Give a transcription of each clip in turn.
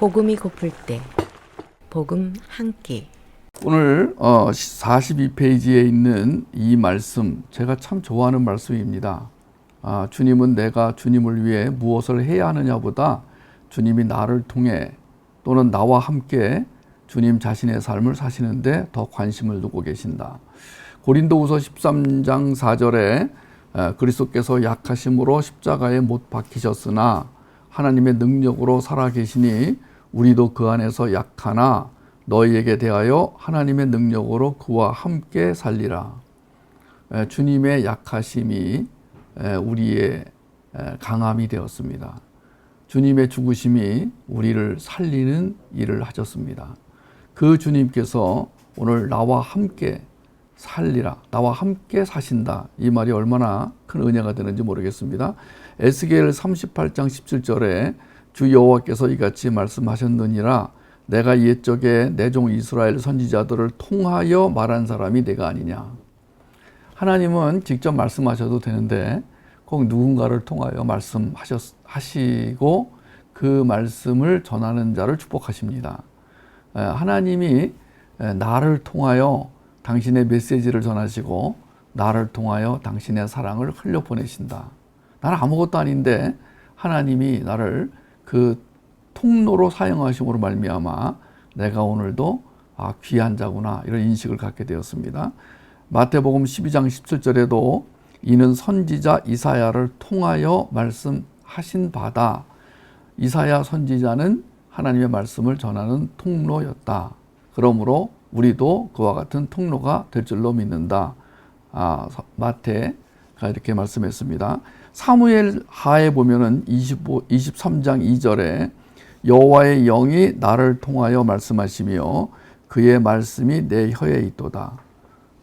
복음이 고플 때 복음 한 끼. 오늘 42페이지에 있는 이 말씀, 제가 참 좋아하는 말씀입니다. 주님은 내가 주님을 위해 무엇을 해야 하느냐보다 주님이 나를 통해 또는 나와 함께 주님 자신의 삶을 사시는데 더 관심을 두고 계신다. 고린도후서 13장 4절에 그리스도께서 약하심으로 십자가에 못 박히셨으나 하나님의 능력으로 살아계시니 우리도 그 안에서 약하나 너희에게 대하여 하나님의 능력으로 그와 함께 살리라. 주님의 약하심이 우리의 강함이 되었습니다. 주님의 죽으심이 우리를 살리는 일을 하셨습니다. 그 주님께서 오늘 나와 함께 살리라, 나와 함께 사신다. 이 말이 얼마나 큰 은혜가 되는지 모르겠습니다. 에스겔 38장 17절에 주 여호와께서 이같이 말씀하셨느니라. 내가 옛적에 내 종 이스라엘 선지자들을 통하여 말한 사람이 내가 아니냐. 하나님은 직접 말씀하셔도 되는데 꼭 누군가를 통하여 말씀하시고 그 말씀을 전하는 자를 축복하십니다. 하나님이 나를 통하여 당신의 메시지를 전하시고 나를 통하여 당신의 사랑을 흘려보내신다. 나는 아무것도 아닌데 하나님이 나를 그 통로로 사용하심으로 말미암아 내가 오늘도 귀한 자구나 이런 인식을 갖게 되었습니다. 마태복음 12장 17절에도 이는 선지자 이사야를 통하여 말씀하신 바다. 이사야 선지자는 하나님의 말씀을 전하는 통로였다. 그러므로 우리도 그와 같은 통로가 될 줄로 믿는다. 마태가 이렇게 말씀했습니다. 사무엘 하에 보면은 23장 2절에 여호와의 영이 나를 통하여 말씀하시며 그의 말씀이 내 혀에 있도다.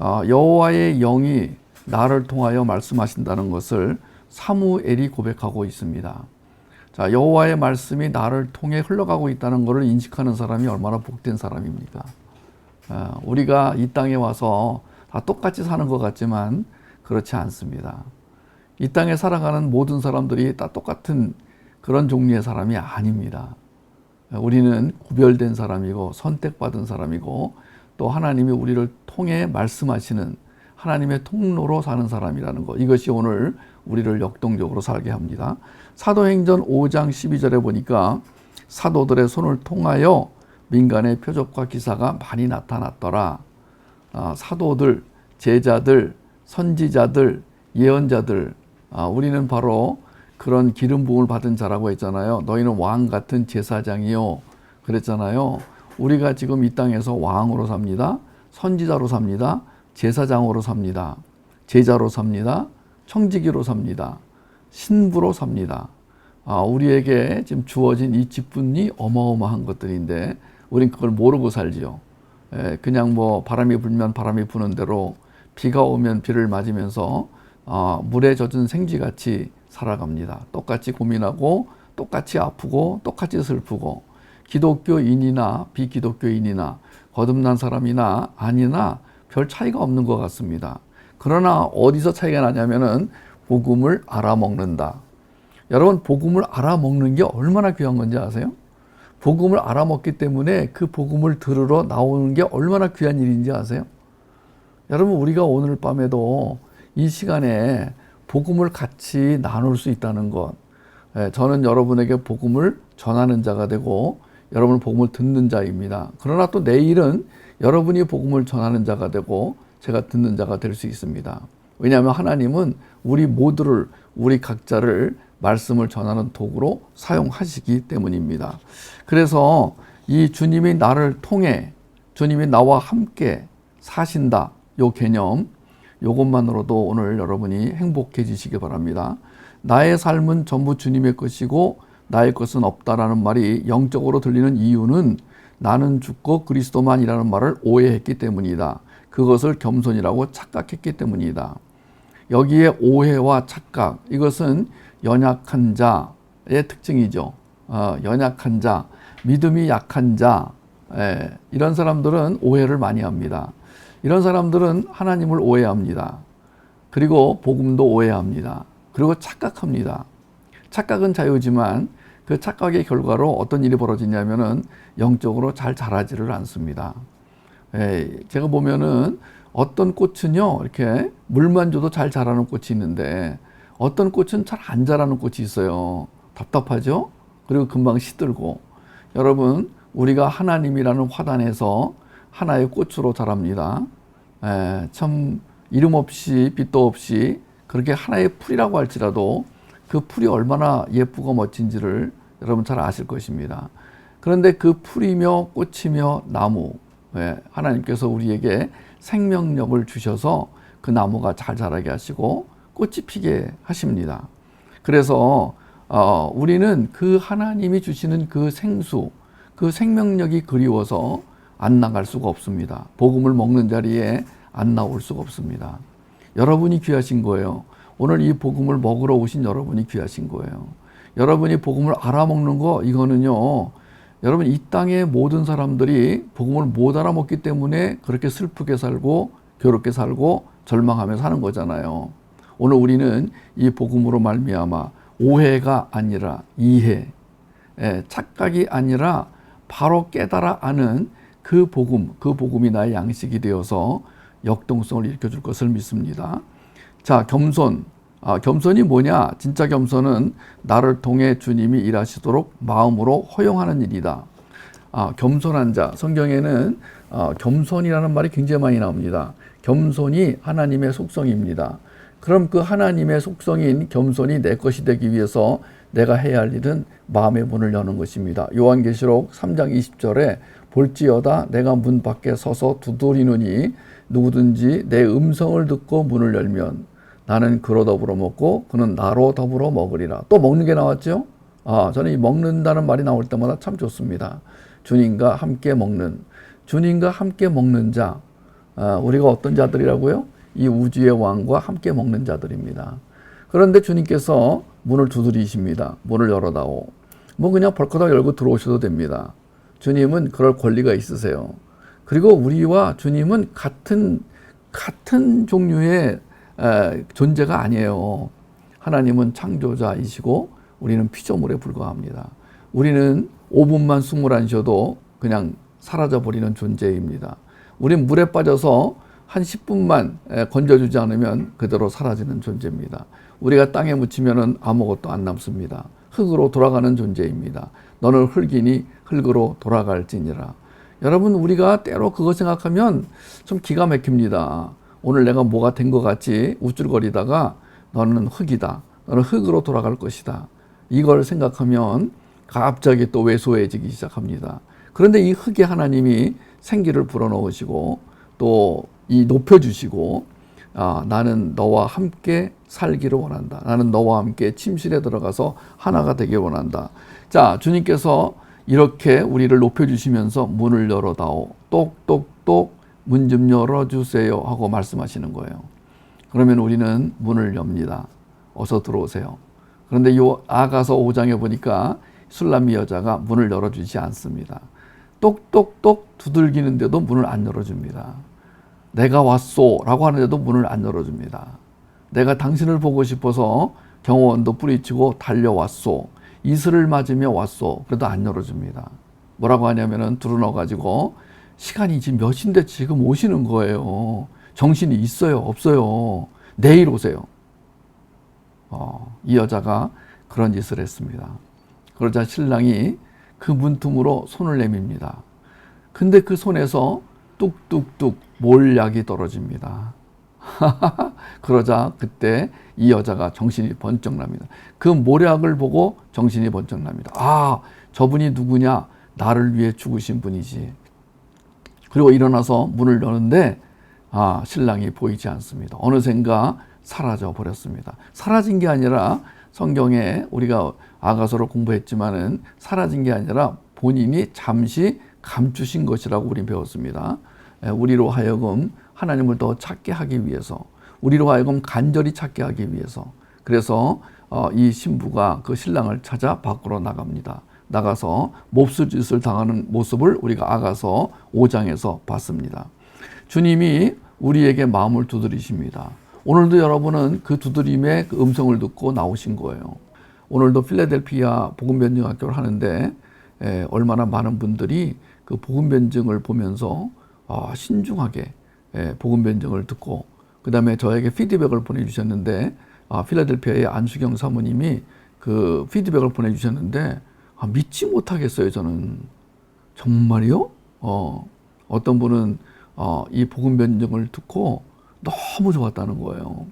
여호와의 영이 나를 통하여 말씀하신다는 것을 사무엘이 고백하고 있습니다. 자, 여호와의 말씀이 나를 통해 흘러가고 있다는 것을 인식하는 사람이 얼마나 복된 사람입니까? 우리가 이 땅에 와서 다 똑같이 사는 것 같지만 그렇지 않습니다. 이 땅에 살아가는 모든 사람들이 다 똑같은 그런 종류의 사람이 아닙니다. 우리는 구별된 사람이고 선택받은 사람이고 또 하나님이 우리를 통해 말씀하시는 하나님의 통로로 사는 사람이라는 것, 이것이 오늘 우리를 역동적으로 살게 합니다. 사도행전 5장 12절에 보니까 사도들의 손을 통하여 민간의 표적과 기사가 많이 나타났더라. 사도들, 제자들, 선지자들, 예언자들, 우리는 바로 그런 기름 부음을 받은 자라고 했잖아요. 너희는 왕 같은 제사장이요 그랬잖아요. 우리가 지금 이 땅에서 왕으로 삽니다. 선지자로 삽니다. 제사장으로 삽니다. 제자로 삽니다. 청지기로 삽니다. 신부로 삽니다. 우리에게 지금 주어진 이 직분이 어마어마한 것들인데 우린 그걸 모르고 살지요. 그냥 뭐 바람이 불면 바람이 부는 대로, 비가 오면 비를 맞으면서 물에 젖은 생쥐같이 살아갑니다. 똑같이 고민하고 똑같이 아프고 똑같이 슬프고, 기독교인이나 비기독교인이나 거듭난 사람이나 아니나 별 차이가 없는 것 같습니다. 그러나 어디서 차이가 나냐면은 복음을 알아먹는다. 여러분, 복음을 알아먹는 게 얼마나 귀한 건지 아세요? 복음을 알아먹기 때문에 그 복음을 들으러 나오는 게 얼마나 귀한 일인지 아세요? 여러분, 우리가 오늘 밤에도 이 시간에 복음을 같이 나눌 수 있다는 것, 저는 여러분에게 복음을 전하는 자가 되고 여러분은 복음을 듣는 자입니다. 그러나 또 내일은 여러분이 복음을 전하는 자가 되고 제가 듣는 자가 될 수 있습니다. 왜냐하면 하나님은 우리 모두를, 우리 각자를 말씀을 전하는 도구로 사용하시기 때문입니다. 그래서 이 주님이 나를 통해, 주님이 나와 함께 사신다, 요 개념, 요것만으로도 오늘 여러분이 행복해지시기 바랍니다. 나의 삶은 전부 주님의 것이고 나의 것은 없다라는 말이 영적으로 들리는 이유는 나는 죽고 그리스도만이라는 말을 오해했기 때문이다. 그것을 겸손이라고 착각했기 때문이다. 여기에 오해와 착각, 이것은 연약한 자의 특징이죠. 연약한 자, 믿음이 약한 자, 이런 사람들은 오해를 많이 합니다. 이런 사람들은 하나님을 오해합니다. 그리고 복음도 오해합니다. 그리고 착각합니다. 착각은 자유지만 그 착각의 결과로 어떤 일이 벌어지냐면은 영적으로 잘 자라지를 않습니다. 제가 보면은 어떤 꽃은요, 이렇게 물만 줘도 잘 자라는 꽃이 있는데 어떤 꽃은 잘 안 자라는 꽃이 있어요. 답답하죠? 그리고 금방 시들고. 여러분, 우리가 하나님이라는 화단에서 하나의 꽃으로 자랍니다. 참 이름 없이 빛도 없이 그렇게 하나의 풀이라고 할지라도 그 풀이 얼마나 예쁘고 멋진지를 여러분 잘 아실 것입니다. 그런데 그 풀이며 꽃이며 나무, 하나님께서 우리에게 생명력을 주셔서 그 나무가 잘 자라게 하시고 꽃이 피게 하십니다. 그래서 우리는 그 하나님이 주시는 그 생수, 그 생명력이 그리워서 안 나갈 수가 없습니다. 복음을 먹는 자리에 안 나올 수가 없습니다. 여러분이 귀하신 거예요. 오늘 이 복음을 먹으러 오신 여러분이 귀하신 거예요. 여러분이 복음을 알아먹는 거, 이거는요, 여러분 이 땅의 모든 사람들이 복음을 못 알아먹기 때문에 그렇게 슬프게 살고 괴롭게 살고 절망하며 사는 거잖아요. 오늘 우리는 이 복음으로 말미암아 오해가 아니라 이해, 착각이 아니라 바로 깨달아 아는 그 복음이 나의 양식이 되어서 역동성을 일으켜줄 것을 믿습니다. 자, 겸손. 겸손이 뭐냐? 진짜 겸손은 나를 통해 주님이 일하시도록 마음으로 허용하는 일이다. 겸손한 자. 성경에는 겸손이라는 말이 굉장히 많이 나옵니다. 겸손이 하나님의 속성입니다. 그럼 그 하나님의 속성인 겸손이 내 것이 되기 위해서 내가 해야 할 일은 마음의 문을 여는 것입니다. 요한계시록 3장 20절에 볼지어다 내가 문 밖에 서서 두드리노니 누구든지 내 음성을 듣고 문을 열면 나는 그로 더불어 먹고 그는 나로 더불어 먹으리라. 또 먹는 게 나왔죠? 저는 이 먹는다는 말이 나올 때마다 참 좋습니다. 주님과 함께 먹는 자. 우리가 어떤 자들이라고요? 이 우주의 왕과 함께 먹는 자들입니다. 그런데 주님께서 문을 두드리십니다. 문을 열어다오. 그냥 벌컥 열고 들어오셔도 됩니다. 주님은 그럴 권리가 있으세요. 그리고 우리와 주님은 같은 종류의 존재가 아니에요. 하나님은 창조자이시고 우리는 피조물에 불과합니다. 우리는 5분만 숨을 안 쉬어도 그냥 사라져버리는 존재입니다. 우린 물에 빠져서 한 10분만 건져주지 않으면 그대로 사라지는 존재입니다. 우리가 땅에 묻히면 아무것도 안 남습니다. 흙으로 돌아가는 존재입니다. 너는 흙이니 흙으로 돌아갈지니라. 여러분, 우리가 때로 그거 생각하면 좀 기가 막힙니다. 오늘 내가 뭐가 된 것 같이 우쭐거리다가 너는 흙이다. 너는 흙으로 돌아갈 것이다. 이걸 생각하면 갑자기 또 왜소해지기 시작합니다. 그런데 이 흙에 하나님이 생기를 불어넣으시고 또 이 높여주시고 나는 너와 함께 살기를 원한다. 나는 너와 함께 침실에 들어가서 하나가 되길 원한다. 자, 주님께서 이렇게 우리를 높여주시면서 문을 열어다오. 똑똑똑 문 좀 열어주세요 하고 말씀하시는 거예요. 그러면 우리는 문을 엽니다. 어서 들어오세요. 그런데 요 아가서 5장에 보니까 술람이 여자가 문을 열어주지 않습니다. 똑똑똑 두들기는데도 문을 안 열어줍니다. 내가 왔소 라고 하는데도 문을 안 열어줍니다. 내가 당신을 보고 싶어서 경호원도 뿌리치고 달려왔소. 이슬을 맞으며 왔소. 그래도 안 열어줍니다. 뭐라고 하냐면은 들어넣어가지고 시간이 지금 몇 시인데 지금 오시는 거예요. 정신이 있어요? 없어요? 내일 오세요. 이 여자가 그런 짓을 했습니다. 그러자 신랑이 그 문틈으로 손을 내밉니다. 근데 그 손에서 뚝뚝뚝 몰약이 떨어집니다. 그러자 그때 이 여자가 정신이 번쩍 납니다. 그 몰약을 보고 정신이 번쩍 납니다. 저분이 누구냐? 나를 위해 죽으신 분이지. 그리고 일어나서 문을 여는데 신랑이 보이지 않습니다. 어느샌가 사라져 버렸습니다. 사라진 게 아니라 성경에 우리가 아가서를 공부했지만은 사라진 게 아니라 본인이 잠시 감추신 것이라고 우리는 배웠습니다. 우리로 하여금 하나님을 더 찾게 하기 위해서, 우리로 하여금 간절히 찾게 하기 위해서. 그래서 이 신부가 그 신랑을 찾아 밖으로 나갑니다. 나가서 몹쓸 당하는 모습을 우리가 아가서 5장에서 봤습니다. 주님이 우리에게 마음을 두드리십니다. 오늘도 여러분은 그 두드림의 그 음성을 듣고 나오신 거예요. 오늘도 필라델피아 복음변증학교를 하는데 얼마나 많은 분들이 그 복음변증을 보면서 신중하게 복음변증을 듣고 그 다음에 저에게 피드백을 보내주셨는데 필라델피아의 안수경 사모님이 그 피드백을 보내주셨는데 믿지 못하겠어요. 저는 정말이요? 어떤 분은 이 복음 변증을 듣고 너무 좋았다는 거예요.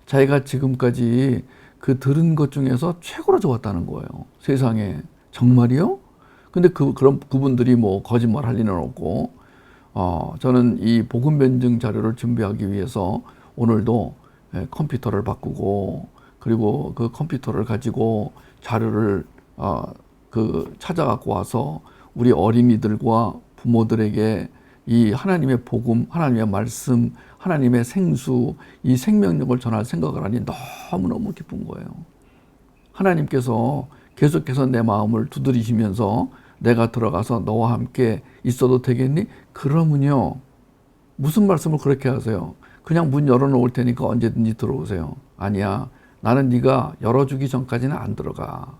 자기가 지금까지 그 들은 것 중에서 최고로 좋았다는 거예요. 세상에. 정말이요? 근데 그런 그분들이 뭐 거짓말 할 리는 없고 저는 이 복음 변증 자료를 준비하기 위해서 오늘도 컴퓨터를 바꾸고 그리고 그 컴퓨터를 가지고 자료를 찾아갖고 와서 우리 어린이들과 부모들에게 이 하나님의 복음, 하나님의 말씀, 하나님의 생수, 이 생명력을 전할 생각을 하니 너무너무 기쁜 거예요. 하나님께서 계속해서 내 마음을 두드리시면서 내가 들어가서 너와 함께 있어도 되겠니? 그러면요. 무슨 말씀을 그렇게 하세요? 그냥 문 열어놓을 테니까 언제든지 들어오세요. 아니야. 나는 네가 열어주기 전까지는 안 들어가.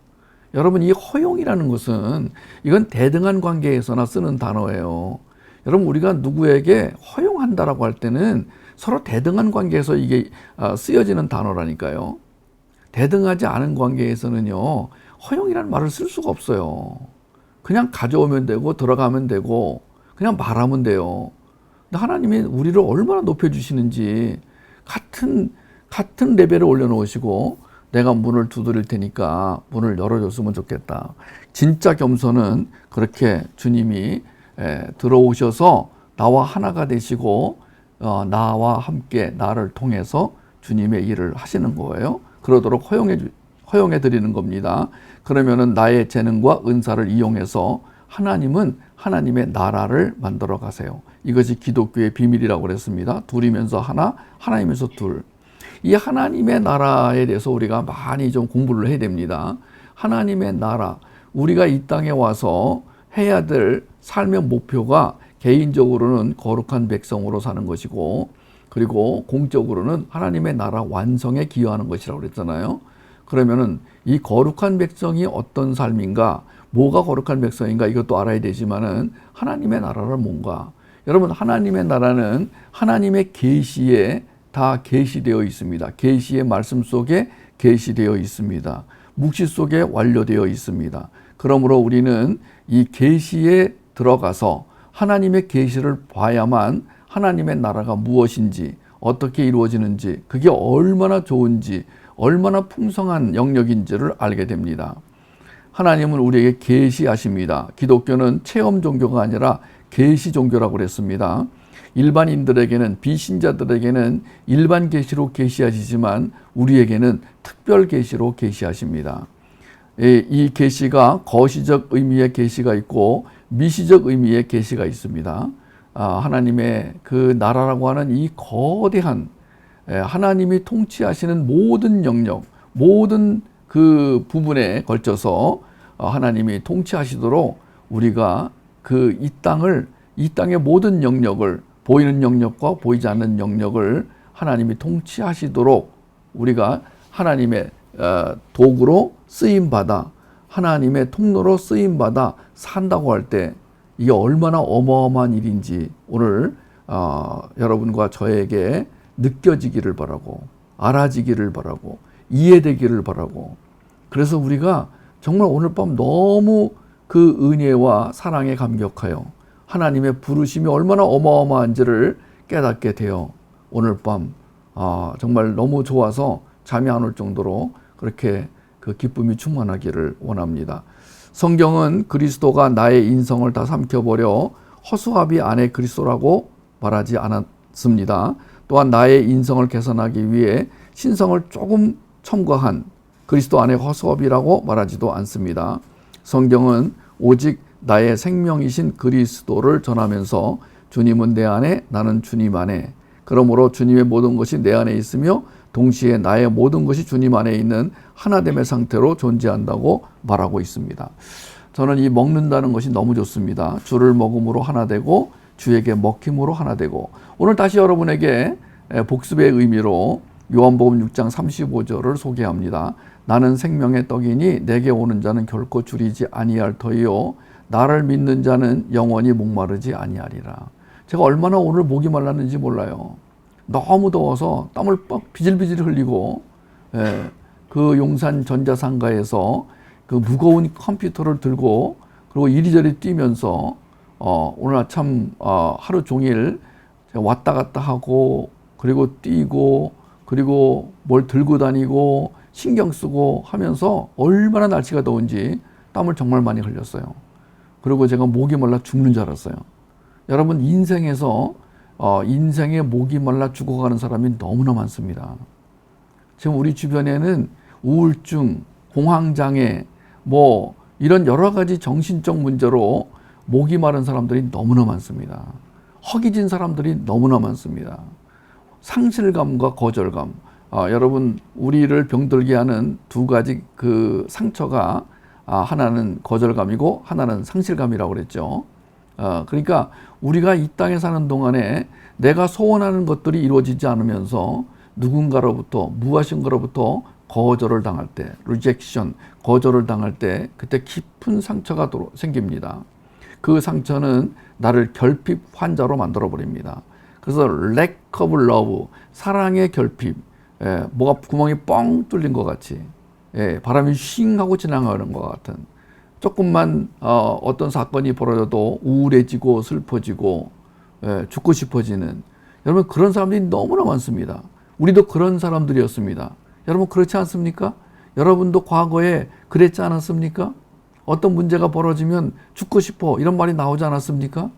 여러분, 이 허용이라는 것은 이건 대등한 관계에서나 쓰는 단어예요. 여러분, 우리가 누구에게 허용한다라고 할 때는 서로 대등한 관계에서 이게 쓰여지는 단어라니까요. 대등하지 않은 관계에서는요, 허용이라는 말을 쓸 수가 없어요. 그냥 가져오면 되고 들어가면 되고 그냥 말하면 돼요. 근데 하나님이 우리를 얼마나 높여주시는지 같은 레벨에 올려놓으시고 내가 문을 두드릴 테니까 문을 열어줬으면 좋겠다. 진짜 겸손은 그렇게 주님이 들어오셔서 나와 하나가 되시고 나와 함께 나를 통해서 주님의 일을 하시는 거예요. 그러도록 허용해 드리는 겁니다. 그러면은 나의 재능과 은사를 이용해서 하나님은 하나님의 나라를 만들어 가세요. 이것이 기독교의 비밀이라고 그랬습니다. 둘이면서 하나, 하나이면서 둘. 이 하나님의 나라에 대해서 우리가 많이 좀 공부를 해야 됩니다. 하나님의 나라, 우리가 이 땅에 와서 해야 될 삶의 목표가 개인적으로는 거룩한 백성으로 사는 것이고 그리고 공적으로는 하나님의 나라 완성에 기여하는 것이라고 그랬잖아요. 그러면은 이 거룩한 백성이 어떤 삶인가, 뭐가 거룩한 백성인가 이것도 알아야 되지만은 하나님의 나라는 뭔가. 여러분, 하나님의 나라는 하나님의 계시에 다 계시되어 있습니다. 계시의 말씀 속에 계시되어 있습니다. 묵시 속에 완료되어 있습니다. 그러므로 우리는 이 계시에 들어가서 하나님의 계시를 봐야만 하나님의 나라가 무엇인지 어떻게 이루어지는지 그게 얼마나 좋은지 얼마나 풍성한 영역인지를 알게 됩니다. 하나님은 우리에게 계시하십니다. 기독교는 체험 종교가 아니라 계시 종교라고 그랬습니다. 일반인들에게는 비신자들에게는 일반 계시로 계시하시지만 우리에게는 특별 계시로 계시하십니다. 이 계시가 거시적 의미의 계시가 있고 미시적 의미의 계시가 있습니다. 하나님의 그 나라라고 하는 이 거대한 하나님이 통치하시는 모든 영역, 모든 그 부분에 걸쳐서 하나님이 통치하시도록 우리가 그 이 땅의 모든 영역을 보이는 영역과 보이지 않는 영역을 하나님이 통치하시도록 우리가 하나님의 도구로 쓰임받아 하나님의 통로로 쓰임받아 산다고 할 때 이게 얼마나 어마어마한 일인지 오늘 여러분과 저에게 느껴지기를 바라고 알아지기를 바라고 이해되기를 바라고 그래서 우리가 정말 오늘 밤 너무 그 은혜와 사랑에 감격하여 하나님의 부르심이 얼마나 어마어마한지를 깨닫게 되어 오늘 밤 정말 너무 좋아서 잠이 안 올 정도로 그렇게 그 기쁨이 충만하기를 원합니다. 성경은 그리스도가 나의 인성을 다 삼켜버려 허수아비 안에 그리스도라고 말하지 않았습니다. 또한 나의 인성을 개선하기 위해 신성을 조금 첨가한 그리스도 안에 허수아비라고 말하지도 않습니다. 성경은 오직 나의 생명이신 그리스도를 전하면서 주님은 내 안에 나는 주님 안에 그러므로 주님의 모든 것이 내 안에 있으며 동시에 나의 모든 것이 주님 안에 있는 하나됨의 상태로 존재한다고 말하고 있습니다. 저는 이 먹는다는 것이 너무 좋습니다. 주를 먹음으로 하나 되고 주에게 먹힘으로 하나 되고 오늘 다시 여러분에게 복습의 의미로 요한복음 6장 35절을 소개합니다. 나는 생명의 떡이니 내게 오는 자는 결코 줄이지 아니할 터이요 나를 믿는 자는 영원히 목마르지 아니하리라. 제가 얼마나 오늘 목이 말랐는지 몰라요. 너무 더워서 땀을 빡 비질비질 흘리고 그 용산 전자상가에서 그 무거운 컴퓨터를 들고 그리고 이리저리 뛰면서 오늘 아침 하루 종일 제가 왔다 갔다 하고 그리고 뛰고 그리고 뭘 들고 다니고 신경 쓰고 하면서 얼마나 날씨가 더운지 땀을 정말 많이 흘렸어요. 그리고 제가 목이 말라 죽는 줄 알았어요. 여러분 인생에서 인생에 목이 말라 죽어가는 사람이 너무나 많습니다. 지금 우리 주변에는 우울증, 공황장애 뭐 이런 여러 가지 정신적 문제로 목이 마른 사람들이 너무나 많습니다. 허기진 사람들이 너무나 많습니다. 상실감과 거절감. 여러분 우리를 병들게 하는 두 가지 그 상처가 하나는 거절감이고 하나는 상실감이라고 그랬죠. 그러니까 우리가 이 땅에 사는 동안에 내가 소원하는 것들이 이루어지지 않으면서 누군가로부터 무엇인가로부터 거절을 당할 때, rejection, 거절을 당할 때 그때 깊은 상처가 생깁니다. 그 상처는 나를 결핍 환자로 만들어 버립니다. 그래서 lack of love, 사랑의 결핍, 뭐가 구멍이 뻥 뚫린 것 같이, 바람이 쉥 하고 지나가는 것 같은, 조금만 어떤 사건이 벌어져도 우울해지고 슬퍼지고 죽고 싶어지는, 여러분 그런 사람들이 너무나 많습니다. 우리도 그런 사람들이었습니다. 여러분 그렇지 않습니까? 여러분도 과거에 그랬지 않았습니까? 어떤 문제가 벌어지면 죽고 싶어 이런 말이 나오지 않았습니까?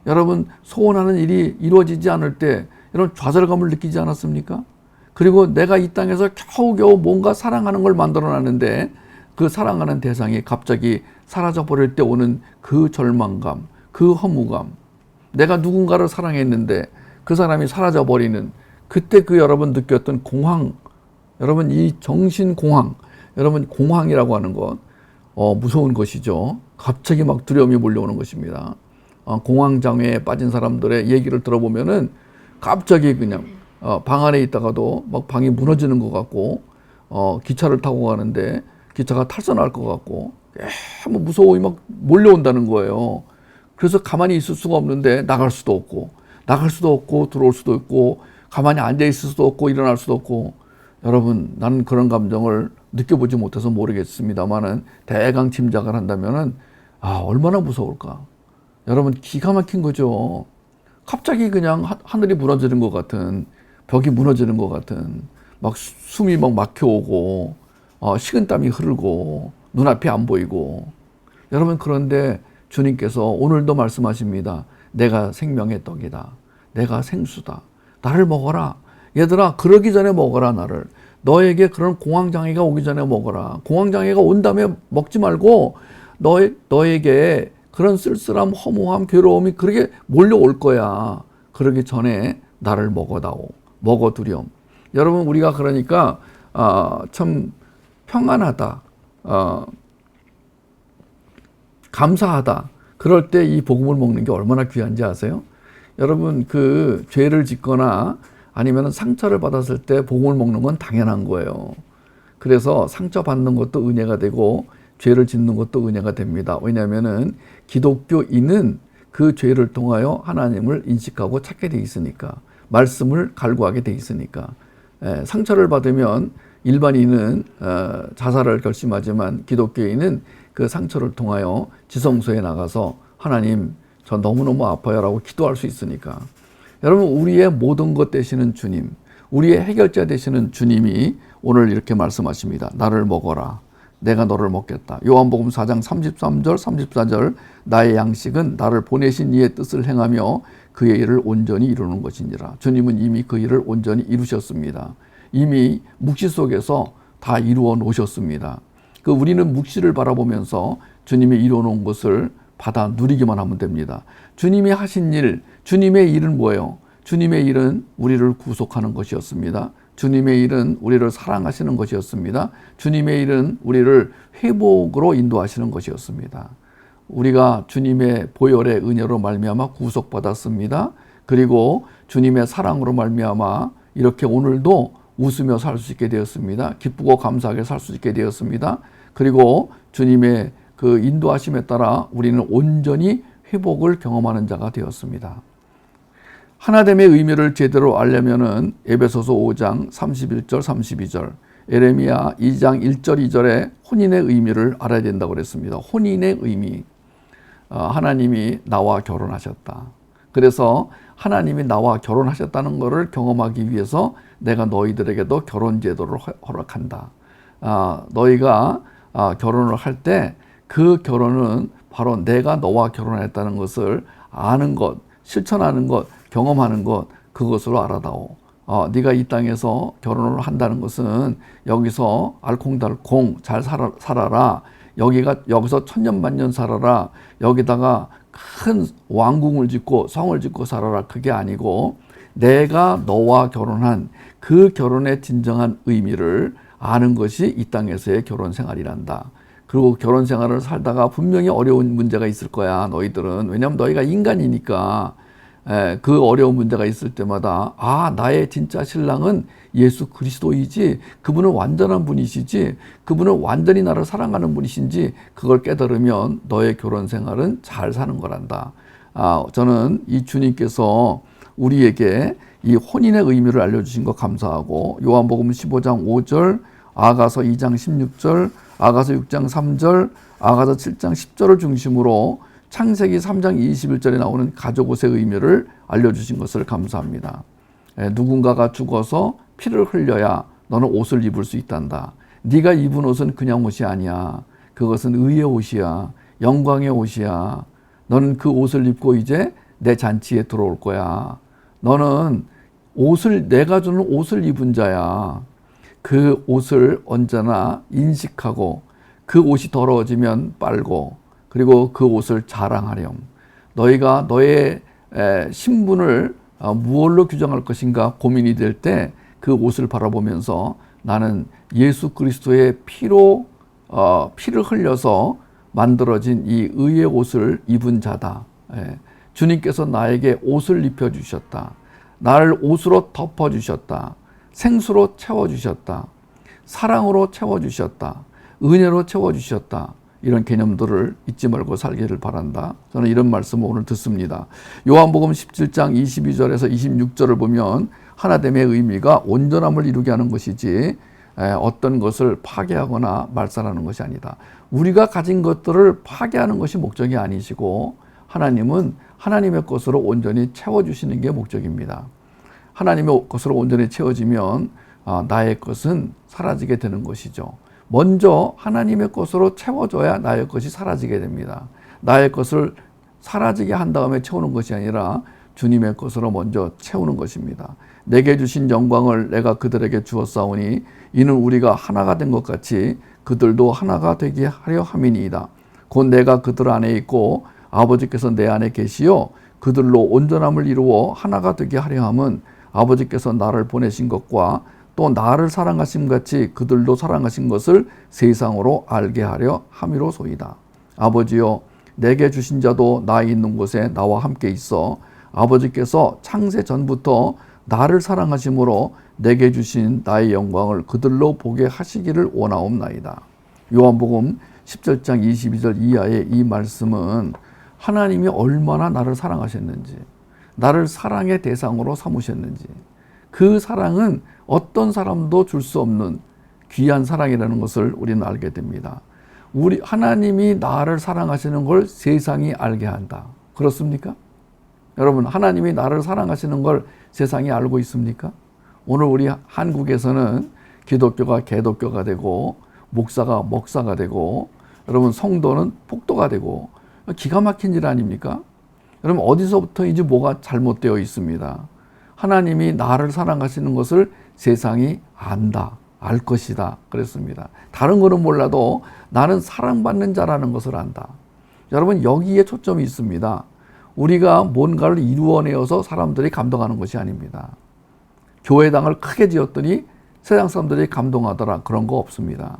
여러분 소원하는 일이 이루어지지 않을 때 이런 좌절감을 느끼지 않았습니까? 그리고 내가 이 땅에서 겨우겨우 뭔가 사랑하는 걸 만들어놨는데 그 사랑하는 대상이 갑자기 사라져버릴 때 오는 그 절망감, 그 허무감, 내가 누군가를 사랑했는데 그 사람이 사라져버리는 그때 그 여러분 느꼈던 공황, 여러분 이 정신공황, 여러분 공황이라고 하는 것 무서운 것이죠. 갑자기 막 두려움이 몰려오는 것입니다. 공황장애에 빠진 사람들의 얘기를 들어보면은 갑자기 그냥 방 안에 있다가도 막 방이 무너지는 것 같고 기차를 타고 가는데 기차가 탈선할 것 같고 너무 무서움이 막 몰려온다는 거예요. 그래서 가만히 있을 수가 없는데 나갈 수도 없고 들어올 수도 없고 가만히 앉아 있을 수도 없고 일어날 수도 없고. 여러분 나는 그런 감정을 느껴보지 못해서 모르겠습니다만은 대강 짐작을 한다면은 얼마나 무서울까. 여러분 기가 막힌 거죠. 갑자기 그냥 하늘이 무너지는 것 같은, 벽이 무너지는 것 같은, 막 숨이 막 막혀오고 식은땀이 흐르고 눈앞이 안 보이고. 여러분 그런데 주님께서 오늘도 말씀하십니다. 내가 생명의 떡이다. 내가 생수다. 나를 먹어라. 얘들아 그러기 전에 먹어라. 나를. 너에게 그런 공황장애가 오기 전에 먹어라. 공황장애가 온 다음에 먹지 말고 너에게 그런 쓸쓸함, 허무함, 괴로움이 그렇게 몰려올 거야. 그러기 전에 나를 먹어다오. 먹어두렴. 여러분 우리가 그러니까 참 평안하다. 감사하다. 그럴 때 이 복음을 먹는 게 얼마나 귀한지 아세요? 여러분 그 죄를 짓거나 아니면 상처를 받았을 때 복음을 먹는 건 당연한 거예요. 그래서 상처받는 것도 은혜가 되고 죄를 짓는 것도 은혜가 됩니다. 왜냐하면은 기독교인은 그 죄를 통하여 하나님을 인식하고 찾게 돼 있으니까, 말씀을 갈구하게 돼 있으니까. 상처를 받으면 일반인은 자살을 결심하지만 기독교인은 그 상처를 통하여 지성소에 나가서 하나님 저 너무너무 아파요 라고 기도할 수 있으니까. 여러분 우리의 모든 것 되시는 주님, 우리의 해결자 되시는 주님이 오늘 이렇게 말씀하십니다. 나를 먹어라. 내가 너를 먹겠다. 요한복음 4장 33절 34절 나의 양식은 나를 보내신 이의 뜻을 행하며 그의 일을 온전히 이루는 것이니라. 주님은 이미 그 일을 온전히 이루셨습니다. 이미 묵시 속에서 다 이루어 놓으셨습니다. 우리는 묵시를 바라보면서 주님이 이루어 놓은 것을 받아 누리기만 하면 됩니다. 주님이 하신 일, 주님의 일은 뭐예요? 주님의 일은 우리를 구속하는 것이었습니다. 주님의 일은 우리를 사랑하시는 것이었습니다. 주님의 일은 우리를 회복으로 인도하시는 것이었습니다. 우리가 주님의 보혈의 은혜로 말미암아 구속받았습니다. 그리고 주님의 사랑으로 말미암아 이렇게 오늘도 웃으며 살 수 있게 되었습니다. 기쁘고 감사하게 살 수 있게 되었습니다. 그리고 주님의 그 인도하심에 따라 우리는 온전히 회복을 경험하는 자가 되었습니다. 하나됨의 의미를 제대로 알려면은 에베소서 5장 31절 32절, 에레미야 2장 1절 2절에 혼인의 의미를 알아야 된다고 그랬습니다. 혼인의 의미. 하나님이 나와 결혼하셨다. 그래서 하나님이 나와 결혼하셨다는 것을 경험하기 위해서 내가 너희들에게도 결혼 제도를 허락한다. 너희가 결혼을 할 때 그 결혼은 바로 내가 너와 결혼했다는 것을 아는 것, 실천하는 것, 경험하는 것, 그것으로 알아다오. 네가 이 땅에서 결혼을 한다는 것은 여기서 알콩달콩 잘 살아라. 여기서 천년만년 살아라. 여기다가 큰 왕궁을 짓고 성을 짓고 살아라. 그게 아니고 내가 너와 결혼한 그 결혼의 진정한 의미를 아는 것이 이 땅에서의 결혼 생활이란다. 그리고 결혼 생활을 살다가 분명히 어려운 문제가 있을 거야. 너희들은. 왜냐하면 너희가 인간이니까 그 어려운 문제가 있을 때마다 나의 진짜 신랑은 예수 그리스도이지, 그분은 완전한 분이시지, 그분은 완전히 나를 사랑하는 분이신지 그걸 깨달으면 너의 결혼 생활은 잘 사는 거란다. 저는 이 주님께서 우리에게 이 혼인의 의미를 알려주신 것 감사하고, 요한복음 15장 5절, 아가서 2장 16절, 아가서 6장 3절, 아가서 7장 10절을 중심으로 창세기 3장 21절에 나오는 가족 옷의 의미를 알려주신 것을 감사합니다. 누군가가 죽어서 피를 흘려야 너는 옷을 입을 수 있단다. 네가 입은 옷은 그냥 옷이 아니야. 그것은 의의 옷이야. 영광의 옷이야. 너는 그 옷을 입고 이제 내 잔치에 들어올 거야. 너는 내가 주는 옷을 입은 자야. 그 옷을 언제나 인식하고 그 옷이 더러워지면 빨고, 그리고 그 옷을 자랑하렴. 너희가 너의 신분을 무엇로 규정할 것인가 고민이 될 때 그 옷을 바라보면서 나는 예수 그리스도의 피로 피를 흘려서 만들어진 이 의의 옷을 입은 자다. 주님께서 나에게 옷을 입혀주셨다. 나를 옷으로 덮어주셨다. 생수로 채워주셨다. 사랑으로 채워주셨다. 은혜로 채워주셨다. 이런 개념들을 잊지 말고 살기를 바란다. 저는 이런 말씀을 오늘 듣습니다. 요한복음 17장 22절에서 26절을 보면 하나됨의 의미가 온전함을 이루게 하는 것이지 어떤 것을 파괴하거나 말살하는 것이 아니다. 우리가 가진 것들을 파괴하는 것이 목적이 아니시고 하나님은 하나님의 것으로 온전히 채워주시는 게 목적입니다. 하나님의 것으로 온전히 채워지면 나의 것은 사라지게 되는 것이죠. 먼저 하나님의 것으로 채워줘야 나의 것이 사라지게 됩니다. 나의 것을 사라지게 한 다음에 채우는 것이 아니라 주님의 것으로 먼저 채우는 것입니다. 내게 주신 영광을 내가 그들에게 주었사오니 이는 우리가 하나가 된 것 같이 그들도 하나가 되게 하려 함이니이다. 곧 내가 그들 안에 있고 아버지께서 내 안에 계시어 그들로 온전함을 이루어 하나가 되게 하려 함은 아버지께서 나를 보내신 것과 또 나를 사랑하심 같이 그들도 사랑하신 것을 세상으로 알게 하려 함이로소이다. 아버지여, 내게 주신 자도 나 있는 곳에 나와 함께 있어 아버지께서 창세 전부터 나를 사랑하심으로 내게 주신 나의 영광을 그들로 보게 하시기를 원하옵나이다. 요한복음 17장 22절 이하의 이 말씀은 하나님이 얼마나 나를 사랑하셨는지, 나를 사랑의 대상으로 삼으셨는지, 그 사랑은 어떤 사람도 줄 수 없는 귀한 사랑이라는 것을 우리는 알게 됩니다. 하나님이 나를 사랑하시는 걸 세상이 알게 한다. 그렇습니까? 여러분, 하나님이 나를 사랑하시는 걸 세상이 알고 있습니까? 오늘 우리 한국에서는 기독교가 개독교가 되고 목사가 먹사가 되고 여러분 성도는 폭도가 되고 기가 막힌 일 아닙니까? 여러분, 어디서부터인지 뭐가 잘못되어 있습니다. 하나님이 나를 사랑하시는 것을 세상이 안다, 알 것이다 그랬습니다. 다른 거는 몰라도 나는 사랑받는 자라는 것을 안다. 여러분, 여기에 초점이 있습니다. 우리가 뭔가를 이루어내어서 사람들이 감동하는 것이 아닙니다. 교회당을 크게 지었더니 세상 사람들이 감동하더라, 그런 거 없습니다.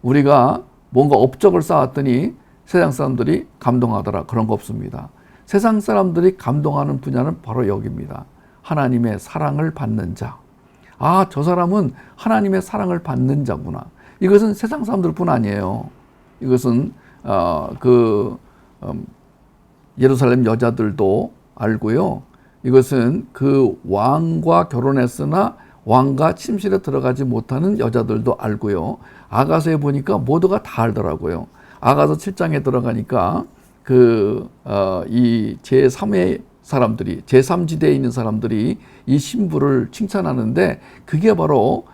우리가 뭔가 업적을 쌓았더니 세상 사람들이 감동하더라, 그런 거 없습니다. 세상 사람들이 감동하는 분야는 바로 여기입니다. 하나님의 사랑을 받는 자, 아, 저 사람은 하나님의 사랑을 받는 자구나. 이것은 세상 사람들뿐 아니에요. 이것은 예루살렘 여자들도 알고요. 이것은 그 왕과 결혼했으나 왕과 침실에 들어가지 못하는 여자들도 알고요. 아가서에 보니까 모두가 다 알더라고요. 아가서 7장에 들어가니까 이 제3의 사람들이, 제3지대에 있는 사람들이 이 신부를 칭찬하는데 그게 바로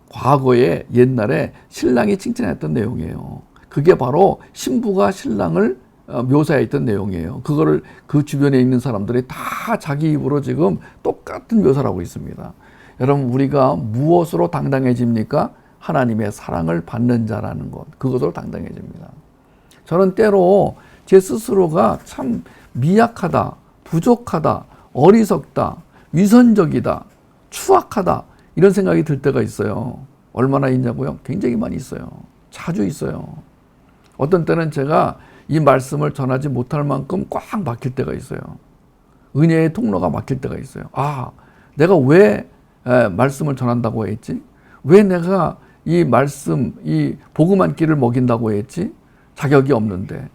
과거에 옛날에 신랑이 칭찬했던 내용이에요. 그게 바로 신부가 신랑을 묘사했던 내용이에요. 그거를 그 주변에 있는 사람들이 다 자기 입으로 지금 똑같은 묘사를 하고 있습니다. 여러분, 우리가 무엇으로 당당해집니까? 하나님의 사랑을 받는 자라는 것, 그것으로 당당해집니다. 저는 때로 제 스스로가 참 미약하다, 부족하다, 어리석다, 위선적이다, 추악하다, 이런 생각이 들 때가 있어요. 얼마나 있냐고요? 굉장히 많이 있어요. 자주 있어요. 어떤 때는 제가 이 말씀을 전하지 못할 만큼 꽉 막힐 때가 있어요. 은혜의 통로가 막힐 때가 있어요. 아, 내가 왜 말씀을 전한다고 했지? 왜 내가 이 말씀, 이 복음 한 끼를 먹인다고 했지? 자격이 없는데.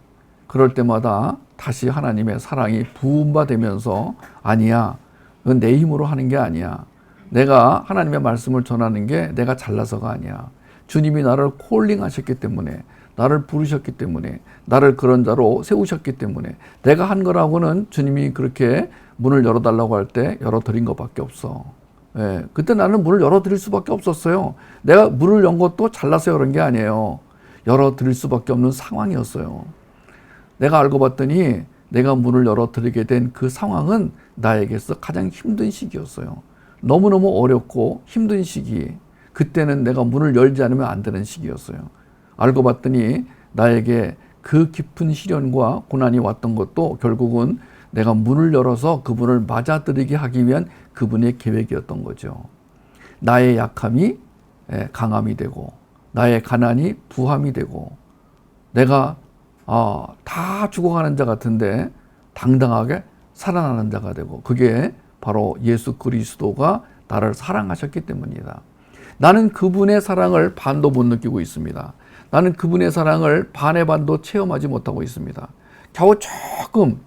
그럴 때마다 다시 하나님의 사랑이 부음받으면서 아니야, 그건 내 힘으로 하는 게 아니야. 내가 하나님의 말씀을 전하는 게 내가 잘나서가 아니야. 주님이 나를 콜링하셨기 때문에, 나를 부르셨기 때문에, 나를 그런 자로 세우셨기 때문에 내가 한 거라고는 주님이 그렇게 문을 열어달라고 할 때 열어드린 것밖에 없어. 예, 그때 나는 문을 열어드릴 수밖에 없었어요. 내가 문을 연 것도 잘나서 그런 게 아니에요. 열어드릴 수밖에 없는 상황이었어요. 내가 알고 봤더니 내가 문을 열어드리게 된 그 상황은 나에게서 가장 힘든 시기였어요. 너무너무 어렵고 힘든 시기. 그때는 내가 문을 열지 않으면 안 되는 시기였어요. 알고 봤더니 나에게 그 깊은 시련과 고난이 왔던 것도 결국은 내가 문을 열어서 그분을 맞아들이게 하기 위한 그분의 계획이었던 거죠. 나의 약함이 강함이 되고, 나의 가난이 부함이 되고, 내가 다 죽어가는 자 같은데 당당하게 살아나는 자가 되고, 그게 바로 예수 그리스도가 나를 사랑하셨기 때문이다. 나는 그분의 사랑을 반도 못 느끼고 있습니다. 나는 그분의 사랑을 반의 반도 체험하지 못하고 있습니다. 겨우 조금,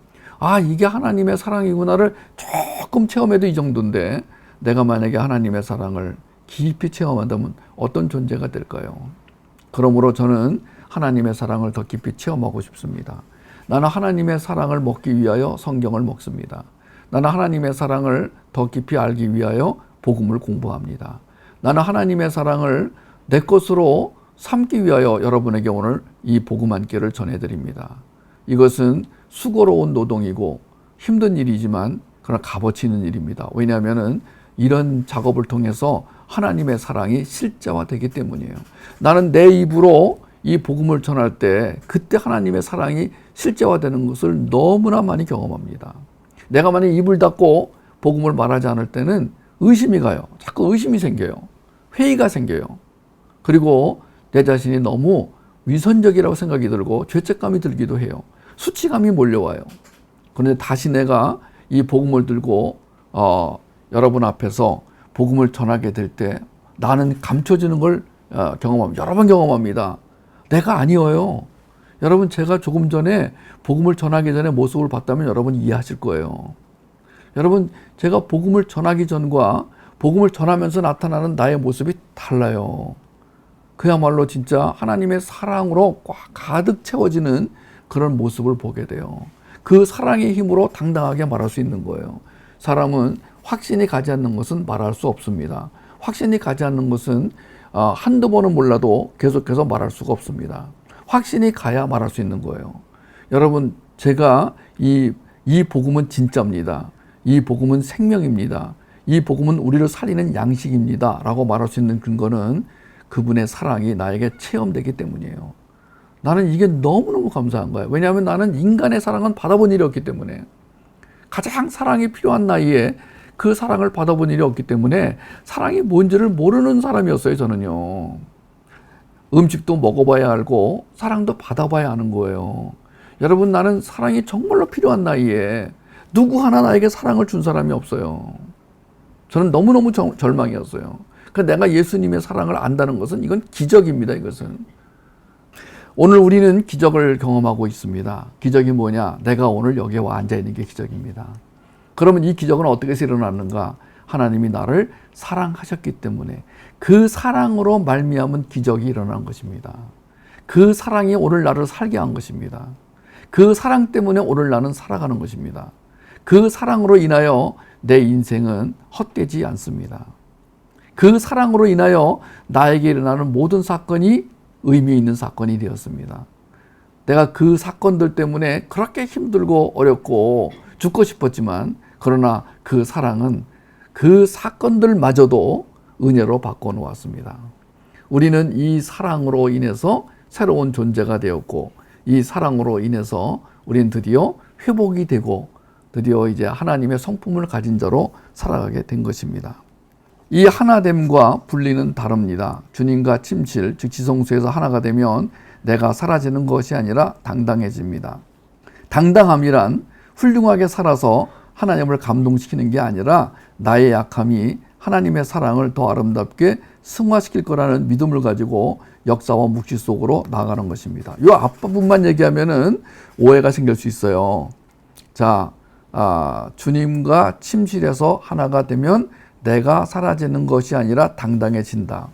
이게 하나님의 사랑이구나를 조금 체험해도 이 정도인데, 내가 만약에 하나님의 사랑을 깊이 체험한다면 어떤 존재가 될까요? 그러므로 저는 하나님의 사랑을 더 깊이 체험하고 싶습니다. 나는 하나님의 사랑을 먹기 위하여 성경을 먹습니다. 나는 하나님의 사랑을 더 깊이 알기 위하여 복음을 공부합니다. 나는 하나님의 사랑을 내 것으로 삼기 위하여 여러분에게 오늘 이 복음 한 끼를 전해드립니다. 이것은 수고로운 노동이고 힘든 일이지만 그러나 값어치 있는 일입니다. 왜냐하면 이런 작업을 통해서 하나님의 사랑이 실제화되기 때문이에요. 나는 내 입으로 이 복음을 전할 때 그때 하나님의 사랑이 실제화되는 것을 너무나 많이 경험합니다. 내가 만약 입을 닫고 복음을 말하지 않을 때는 의심이 가요. 자꾸 의심이 생겨요. 회의가 생겨요. 그리고 내 자신이 너무 위선적이라고 생각이 들고 죄책감이 들기도 해요. 수치감이 몰려와요. 그런데 다시 내가 이 복음을 들고 여러분 앞에서 복음을 전하게 될 때 나는 감춰지는 걸 경험합니다. 여러 번 경험합니다. 내가 아니어요. 여러분, 제가 조금 전에 복음을 전하기 전에 모습을 봤다면 여러분 이해하실 거예요. 여러분, 제가 복음을 전하기 전과 복음을 전하면서 나타나는 나의 모습이 달라요. 그야말로 진짜 하나님의 사랑으로 꽉 가득 채워지는 그런 모습을 보게 돼요. 그 사랑의 힘으로 당당하게 말할 수 있는 거예요. 사람은 확신이 가지 않는 것은 말할 수 없습니다. 확신이 가지 않는 것은 한두 번은 몰라도 계속해서 말할 수가 없습니다. 확신이 가야 말할 수 있는 거예요. 여러분, 제가 이 복음은 진짜입니다. 이 복음은 생명입니다. 이 복음은 우리를 살리는 양식입니다. 라고 말할 수 있는 근거는 그분의 사랑이 나에게 체험되기 때문이에요. 나는 이게 너무너무 감사한 거예요. 왜냐하면 나는 인간의 사랑은 받아본 일이 없기 때문에, 가장 사랑이 필요한 나이에 그 사랑을 받아본 일이 없기 때문에 사랑이 뭔지를 모르는 사람이었어요, 저는요. 음식도 먹어봐야 알고 사랑도 받아봐야 아는 거예요. 여러분, 나는 사랑이 정말로 필요한 나이에 누구 하나 나에게 사랑을 준 사람이 없어요. 저는 너무너무 절망이었어요. 그러니까 내가 예수님의 사랑을 안다는 것은 이건 기적입니다. 이것은. 오늘 우리는 기적을 경험하고 있습니다. 기적이 뭐냐? 내가 오늘 여기에 와 앉아 있는 게 기적입니다. 그러면 이 기적은 어떻게 해서 일어났는가? 하나님이 나를 사랑하셨기 때문에 그 사랑으로 말미암은 기적이 일어난 것입니다. 그 사랑이 오늘 나를 살게 한 것입니다. 그 사랑 때문에 오늘 나는 살아가는 것입니다. 그 사랑으로 인하여 내 인생은 헛되지 않습니다. 그 사랑으로 인하여 나에게 일어나는 모든 사건이 의미 있는 사건이 되었습니다. 내가 그 사건들 때문에 그렇게 힘들고 어렵고 죽고 싶었지만 그러나 그 사랑은 그 사건들마저도 은혜로 바꿔놓았습니다. 우리는 이 사랑으로 인해서 새로운 존재가 되었고 이 사랑으로 인해서 우리는 드디어 회복이 되고 드디어 이제 하나님의 성품을 가진 자로 살아가게 된 것입니다. 이 하나됨과 분리는 다릅니다. 주님과 침실, 즉 지성소에서 하나가 되면 내가 사라지는 것이 아니라 당당해집니다. 당당함이란 훌륭하게 살아서 하나님을 감동시키는 게 아니라 나의 약함이 하나님의 사랑을 더 아름답게 승화시킬 거라는 믿음을 가지고 역사와 묵시 속으로 나아가는 것입니다. 이 앞부분만 얘기하면은 오해가 생길 수 있어요. 자, 주님과 침실에서 하나가 되면 내가 사라지는 것이 아니라 당당해진다.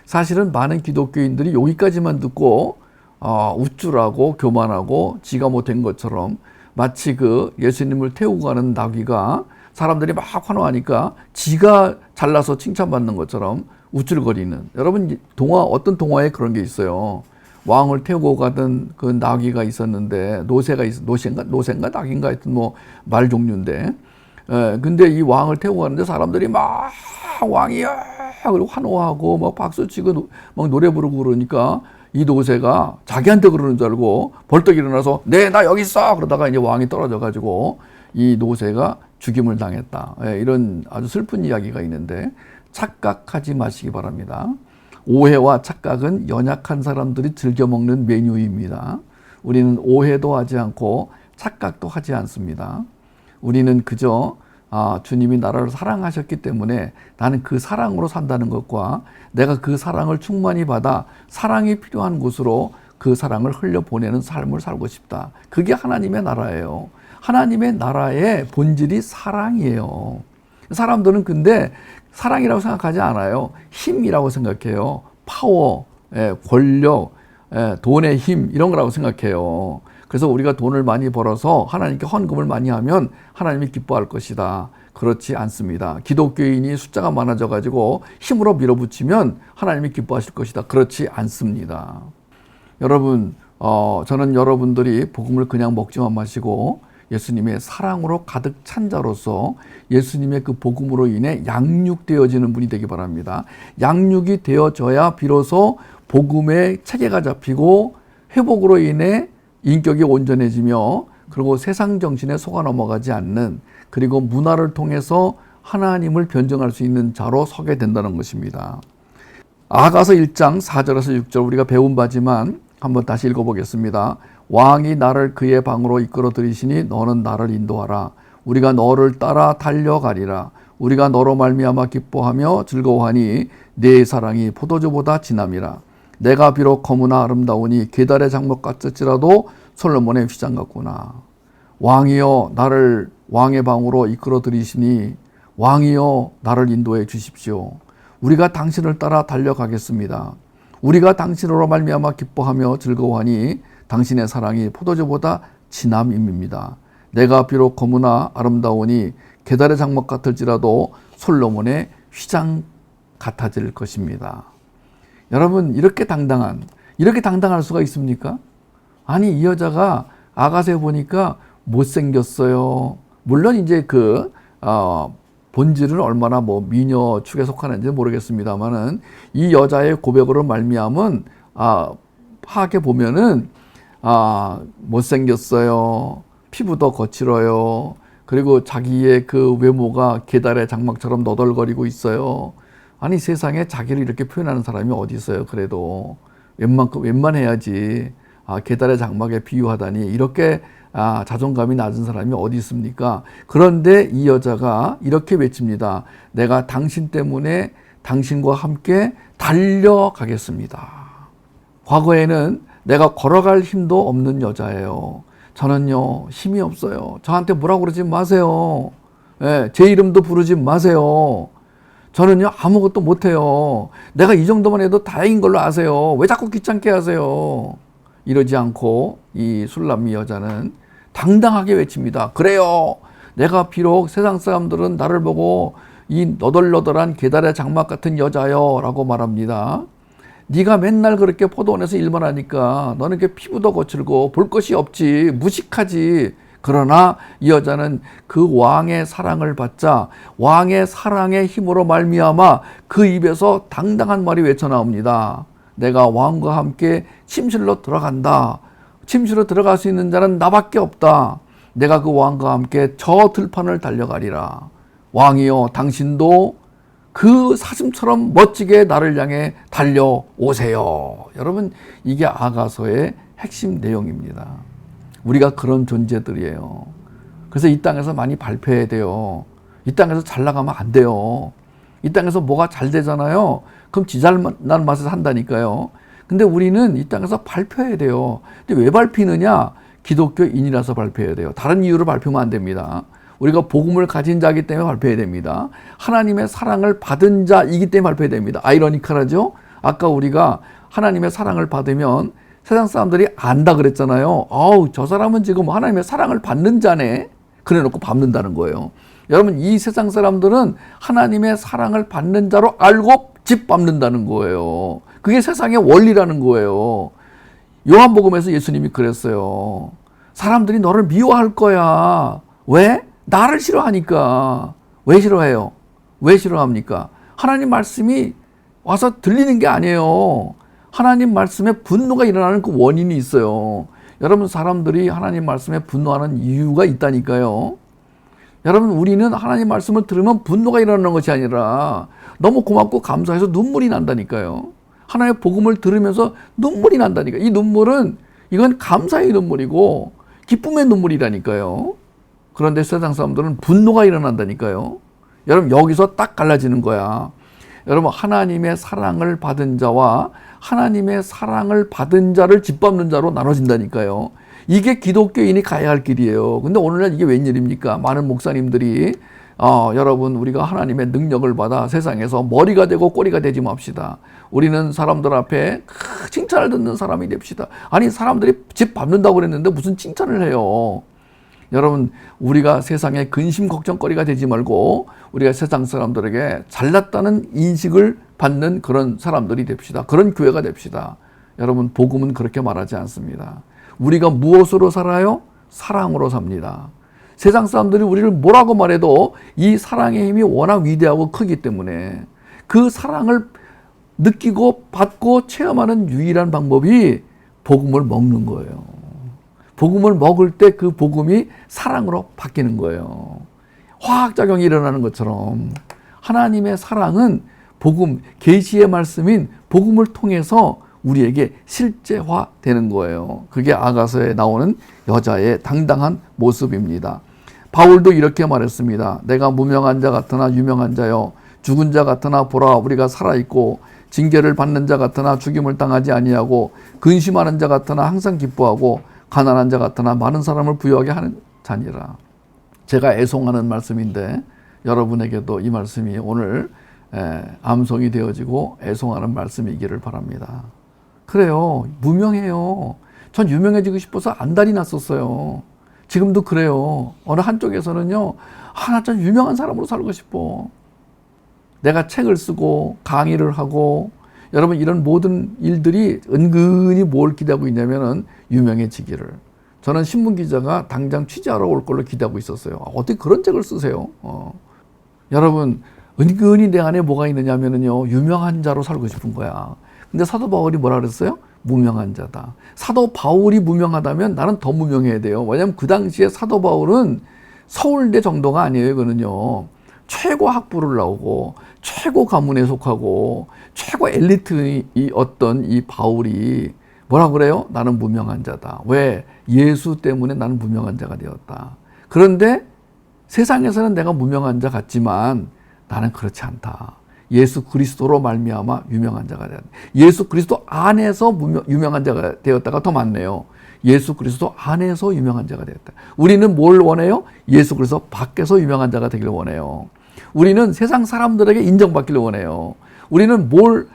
사실은 많은 기독교인들이 여기까지만 듣고 우쭐하고 교만하고 지가 못된 것처럼 마치 그 예수님을 태우고 가는 나귀가 사람들이 막 환호하니까 지가 잘나서 칭찬받는 것처럼 우쭐거리는. 여러분 어떤 동화에 그런 게 있어요. 왕을 태우고 가던 그 나귀가 있었는데 노새인가 낙인가 하여튼 뭐 말 종류인데 근데 이 왕을 태우고 가는데 사람들이 막 왕이야 그리고 환호하고 막 박수치고 막 노래 부르고 그러니까 이 노새가 자기한테 그러는 줄 알고 벌떡 일어나서 네, 나 여기 있어 그러다가 이제 왕이 떨어져 가지고 이 노새가 죽임을 당했다. 이런 아주 슬픈 이야기가 있는데 착각하지 마시기 바랍니다. 오해와 착각은 연약한 사람들이 즐겨 먹는 메뉴입니다. 우리는 오해도 하지 않고 착각도 하지 않습니다. 우리는 그저 주님이 나를 사랑하셨기 때문에 나는 그 사랑으로 산다는 것과 내가 그 사랑을 충만히 받아 사랑이 필요한 곳으로 그 사랑을 흘려보내는 삶을 살고 싶다. 그게 하나님의 나라예요. 하나님의 나라의 본질이 사랑이에요. 사람들은 근데 사랑이라고 생각하지 않아요. 힘이라고 생각해요. 파워, 권력, 돈의 힘 이런 거라고 생각해요. 그래서 우리가 돈을 많이 벌어서 하나님께 헌금을 많이 하면 하나님이 기뻐할 것이다. 그렇지 않습니다. 기독교인이 숫자가 많아져 가지고 힘으로 밀어붙이면 하나님이 기뻐하실 것이다. 그렇지 않습니다. 여러분, 저는 여러분들이 복음을 그냥 먹지만 마시고 예수님의 사랑으로 가득 찬 자로서 예수님의 그 복음으로 인해 양육되어지는 분이 되기 바랍니다. 양육이 되어져야 비로소 복음의 체계가 잡히고 회복으로 인해 인격이 온전해지며 그리고 세상 정신에 속아 넘어가지 않는 그리고 문화를 통해서 하나님을 변증할 수 있는 자로 서게 된다는 것입니다. 아가서 1장 4절에서 6절 우리가 배운 바지만 한번 다시 읽어보겠습니다. 왕이 나를 그의 방으로 이끌어 들이시니 너는 나를 인도하라. 우리가 너를 따라 달려가리라. 우리가 너로 말미암아 기뻐하며 즐거워하니 네 사랑이 포도주보다 진함이라. 내가 비록 거무나 아름다우니 계달의 장목 같을지라도 솔로몬의 휘장 같구나. 왕이여 나를 왕의 방으로 이끌어 들이시니 왕이여 나를 인도해 주십시오. 우리가 당신을 따라 달려가겠습니다. 우리가 당신으로 말미암아 기뻐하며 즐거워하니 당신의 사랑이 포도주보다 진함임입니다. 내가 비록 거무나 아름다우니 계달의 장목 같을지라도 솔로몬의 휘장 같아질 것입니다. 여러분 이렇게 당당할 수가 있습니까? 아니 이 여자가 아가새 보니까 못생겼어요. 물론 이제 그 본질은 얼마나 뭐 미녀 축에 속하는지 모르겠습니다만은 이 여자의 고백으로 말미암은 파악해 보면은 못생겼어요. 피부도 거칠어요. 그리고 자기의 그 외모가 계달의 장막처럼 너덜거리고 있어요. 아니 세상에 자기를 이렇게 표현하는 사람이 어디 있어요. 그래도 웬만해야지 계달의 장막에 비유하다니 이렇게 자존감이 낮은 사람이 어디 있습니까? 그런데 이 여자가 이렇게 외칩니다. 내가 당신 때문에 당신과 함께 달려가겠습니다. 과거에는 내가 걸어갈 힘도 없는 여자예요. 저는요, 힘이 없어요. 저한테 뭐라고 그러지 마세요. 예, 제 이름도 부르지 마세요. 저는요, 아무것도 못해요. 내가 이 정도만 해도 다행인 걸로 아세요. 왜 자꾸 귀찮게 하세요? 이러지 않고 이 술람미 여자는 당당하게 외칩니다. 그래요. 내가 비록 세상 사람들은 나를 보고 이 너덜너덜한 계달의 장막 같은 여자요 라고 말합니다. 네가 맨날 그렇게 포도원에서 일만 하니까 너는 이렇게 피부도 거칠고 볼 것이 없지, 무식하지. 그러나 이 여자는 그 왕의 사랑을 받자 왕의 사랑의 힘으로 말미암아 그 입에서 당당한 말이 외쳐나옵니다. 내가 왕과 함께 침실로 들어간다. 침실로 들어갈 수 있는 자는 나밖에 없다. 내가 그 왕과 함께 저 들판을 달려가리라. 왕이여, 당신도 그 사슴처럼 멋지게 나를 향해 달려오세요. 여러분, 이게 아가서의 핵심 내용입니다. 우리가 그런 존재들이에요. 그래서 이 땅에서 많이 발표해야 돼요. 이 땅에서 잘 나가면 안 돼요. 이 땅에서 뭐가 잘 되잖아요. 그럼 지 잘난 맛에 산다니까요. 근데 우리는 이 땅에서 발표해야 돼요. 근데 왜 발표느냐? 기독교인이라서 발표해야 돼요. 다른 이유로 발표하면 안 됩니다. 우리가 복음을 가진 자이기 때문에 발표해야 됩니다. 하나님의 사랑을 받은 자이기 때문에 발표해야 됩니다. 아이러니컬하죠? 아까 우리가 하나님의 사랑을 받으면 세상 사람들이 안다 그랬잖아요. 저 사람은 지금 하나님의 사랑을 받는 자네. 그래 놓고 밟는다는 거예요. 여러분, 이 세상 사람들은 하나님의 사랑을 받는 자로 알고 집 밟는다는 거예요. 그게 세상의 원리라는 거예요. 요한복음에서 예수님이 그랬어요. 사람들이 너를 미워할 거야. 왜? 나를 싫어하니까. 왜 싫어해요? 왜 싫어합니까? 하나님 말씀이 와서 들리는 게 아니에요. 하나님 말씀에 분노가 일어나는 그 원인이 있어요. 여러분, 사람들이 하나님 말씀에 분노하는 이유가 있다니까요. 여러분, 우리는 하나님 말씀을 들으면 분노가 일어나는 것이 아니라 너무 고맙고 감사해서 눈물이 난다니까요. 하나님의 복음을 들으면서 눈물이 난다니까. 이 눈물은 이건 감사의 눈물이고 기쁨의 눈물이라니까요. 그런데 세상 사람들은 분노가 일어난다니까요. 여러분, 여기서 딱 갈라지는 거야. 여러분, 하나님의 사랑을 받은 자와 하나님의 사랑을 받은 자를 짓밟는 자로 나눠진다니까요. 이게 기독교인이 가야 할 길이에요. 근데 오늘날 이게 웬일입니까? 많은 목사님들이 여러분, 우리가 하나님의 능력을 받아 세상에서 머리가 되고 꼬리가 되지 맙시다. 우리는 사람들 앞에 칭찬을 듣는 사람이 됩시다. 아니, 사람들이 짓밟는다고 그랬는데 무슨 칭찬을 해요? 여러분, 우리가 세상에 근심 걱정거리가 되지 말고 우리가 세상 사람들에게 잘났다는 인식을 받는 그런 사람들이 됩시다. 그런 교회가 됩시다. 여러분, 복음은 그렇게 말하지 않습니다. 우리가 무엇으로 살아요? 사랑으로 삽니다. 세상 사람들이 우리를 뭐라고 말해도 이 사랑의 힘이 워낙 위대하고 크기 때문에 그 사랑을 느끼고 받고 체험하는 유일한 방법이 복음을 먹는 거예요. 복음을 먹을 때 그 복음이 사랑으로 바뀌는 거예요. 화학작용이 일어나는 것처럼 하나님의 사랑은 복음, 계시의 말씀인 복음을 통해서 우리에게 실제화되는 거예요. 그게 아가서에 나오는 여자의 당당한 모습입니다. 바울도 이렇게 말했습니다. 내가 무명한 자 같으나 유명한 자여, 죽은 자 같으나 보라 우리가 살아있고, 징계를 받는 자 같으나 죽임을 당하지 아니하고, 근심하는 자 같으나 항상 기뻐하고, 가난한 자 같으나 많은 사람을 부유하게 하는 자니라. 제가 애송하는 말씀인데 여러분에게도 이 말씀이 오늘 암송이 되어지고 애송하는 말씀이기를 바랍니다. 그래요. 무명해요. 전 유명해지고 싶어서 안달이 났었어요. 지금도 그래요. 어느 한쪽에서는요, 나 좀 유명한 사람으로 살고 싶어. 내가 책을 쓰고 강의를 하고, 여러분, 이런 모든 일들이 은근히 뭘 기대하고 있냐면은 유명해지기를. 저는 신문기자가 당장 취재하러 올 걸로 기대하고 있었어요. 어떻게 그런 책을 쓰세요? 여러분, 은근히 내 안에 뭐가 있느냐면은요, 유명한 자로 살고 싶은 거야. 근데 사도 바울이 뭐라 그랬어요? 무명한 자다. 사도 바울이 무명하다면 나는 더 무명해야 돼요. 왜냐면 그 당시에 사도 바울은 서울대 정도가 아니에요. 이거는요, 최고 학부를 나오고 최고 가문에 속하고 최고 엘리트의 어떤 이 바울이 뭐라 그래요? 나는 무명한 자다. 왜? 예수 때문에 나는 무명한 자가 되었다. 그런데 세상에서는 내가 무명한 자 같지만 나는 그렇지 않다. 예수 그리스도로 말미암아 유명한 자가 되었다. 예수 그리스도 안에서 유명한 자가 되었다가 더 많네요. 예수 그리스도 안에서 유명한 자가 되었다. 우리는 뭘 원해요? 예수 그리스도 밖에서 유명한 자가 되기를 원해요. 우리는 세상 사람들에게 인정받기를 원해요. 우리는 뭘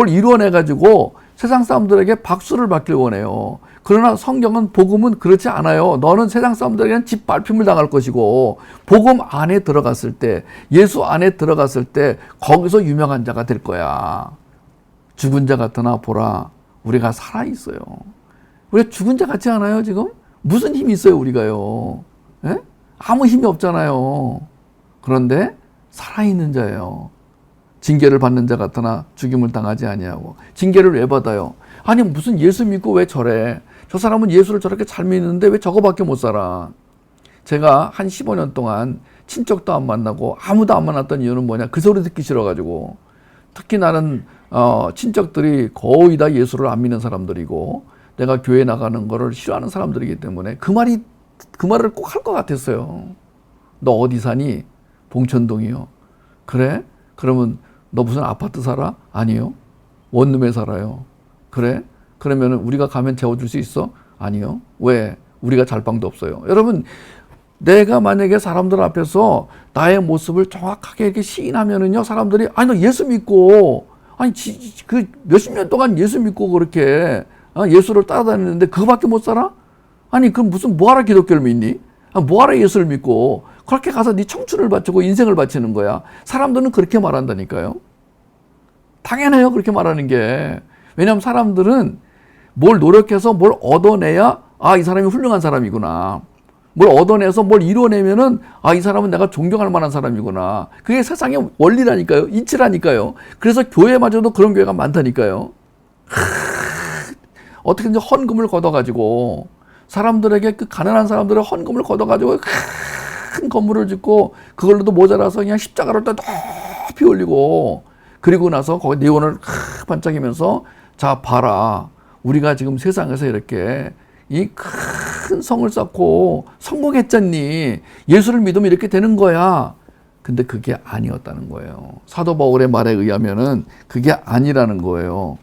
이루어내가지고 세상 사람들에게 박수를 받기를 원해요. 그러나 성경은, 복음은 그렇지 않아요. 너는 세상 사람들에게는 짓밟힘을 당할 것이고, 복음 안에 들어갔을 때, 예수 안에 들어갔을 때 거기서 유명한 자가 될 거야. 죽은 자 같으나 보라, 우리가 살아있어요. 우리가 죽은 자 같지 않아요 지금? 무슨 힘이 있어요 우리가요? 에? 아무 힘이 없잖아요. 그런데 살아있는 자예요. 징계를 받는 자 같으나 죽임을 당하지 아니하고. 징계를 왜 받아요? 아니 무슨 예수 믿고 왜 저래? 저 사람은 예수를 저렇게 잘 믿는데 왜 저거밖에 못 살아? 제가 한 15년 동안 친척도 안 만나고 아무도 안 만났던 이유는 뭐냐? 그 소리 듣기 싫어가지고. 특히 나는 친척들이 거의 다 예수를 안 믿는 사람들이고 내가 교회 나가는 거를 싫어하는 사람들이기 때문에 그 말을 꼭 할 것 같았어요. 너 어디 사니? 봉천동이요. 그래? 그러면 너 무슨 아파트 살아? 아니요. 원룸에 살아요. 그래? 그러면 우리가 가면 재워줄 수 있어? 아니요. 왜? 우리가 잘 방도 없어요. 여러분, 내가 만약에 사람들 앞에서 나의 모습을 정확하게 이렇게 시인하면은요, 사람들이, 아니, 너 예수 믿고, 아니, 그 몇십 년 동안 예수 믿고 그렇게 예수를 따라다니는데 그거밖에 못 살아? 아니, 그럼 뭐하러 기독교를 믿니? 뭐하러 예수를 믿고 그렇게 가서 네 청춘을 바치고 인생을 바치는 거야. 사람들은 그렇게 말한다니까요. 당연해요, 그렇게 말하는 게. 왜냐하면 사람들은 뭘 노력해서 뭘 얻어내야 이 사람이 훌륭한 사람이구나. 뭘 얻어내서 뭘 이뤄내면은 이 사람은 내가 존경할 만한 사람이구나. 그게 세상의 원리라니까요. 이치라니까요. 그래서 교회마저도 그런 교회가 많다니까요. 어떻게든지 헌금을 걷어가지고 사람들에게, 그 가난한 사람들의 헌금을 걷어가지고 큰 건물을 짓고 그걸로도 모자라서 그냥 십자가를 다 높이 올리고, 그리고 나서 거기 네온을 반짝이면서, 자 봐라, 우리가 지금 세상에서 이렇게 이 큰 성을 쌓고 성공했잖니. 예수를 믿으면 이렇게 되는 거야. 근데 그게 아니었다는 거예요. 사도 바울의 말에 의하면은 그게 아니라는 거예요.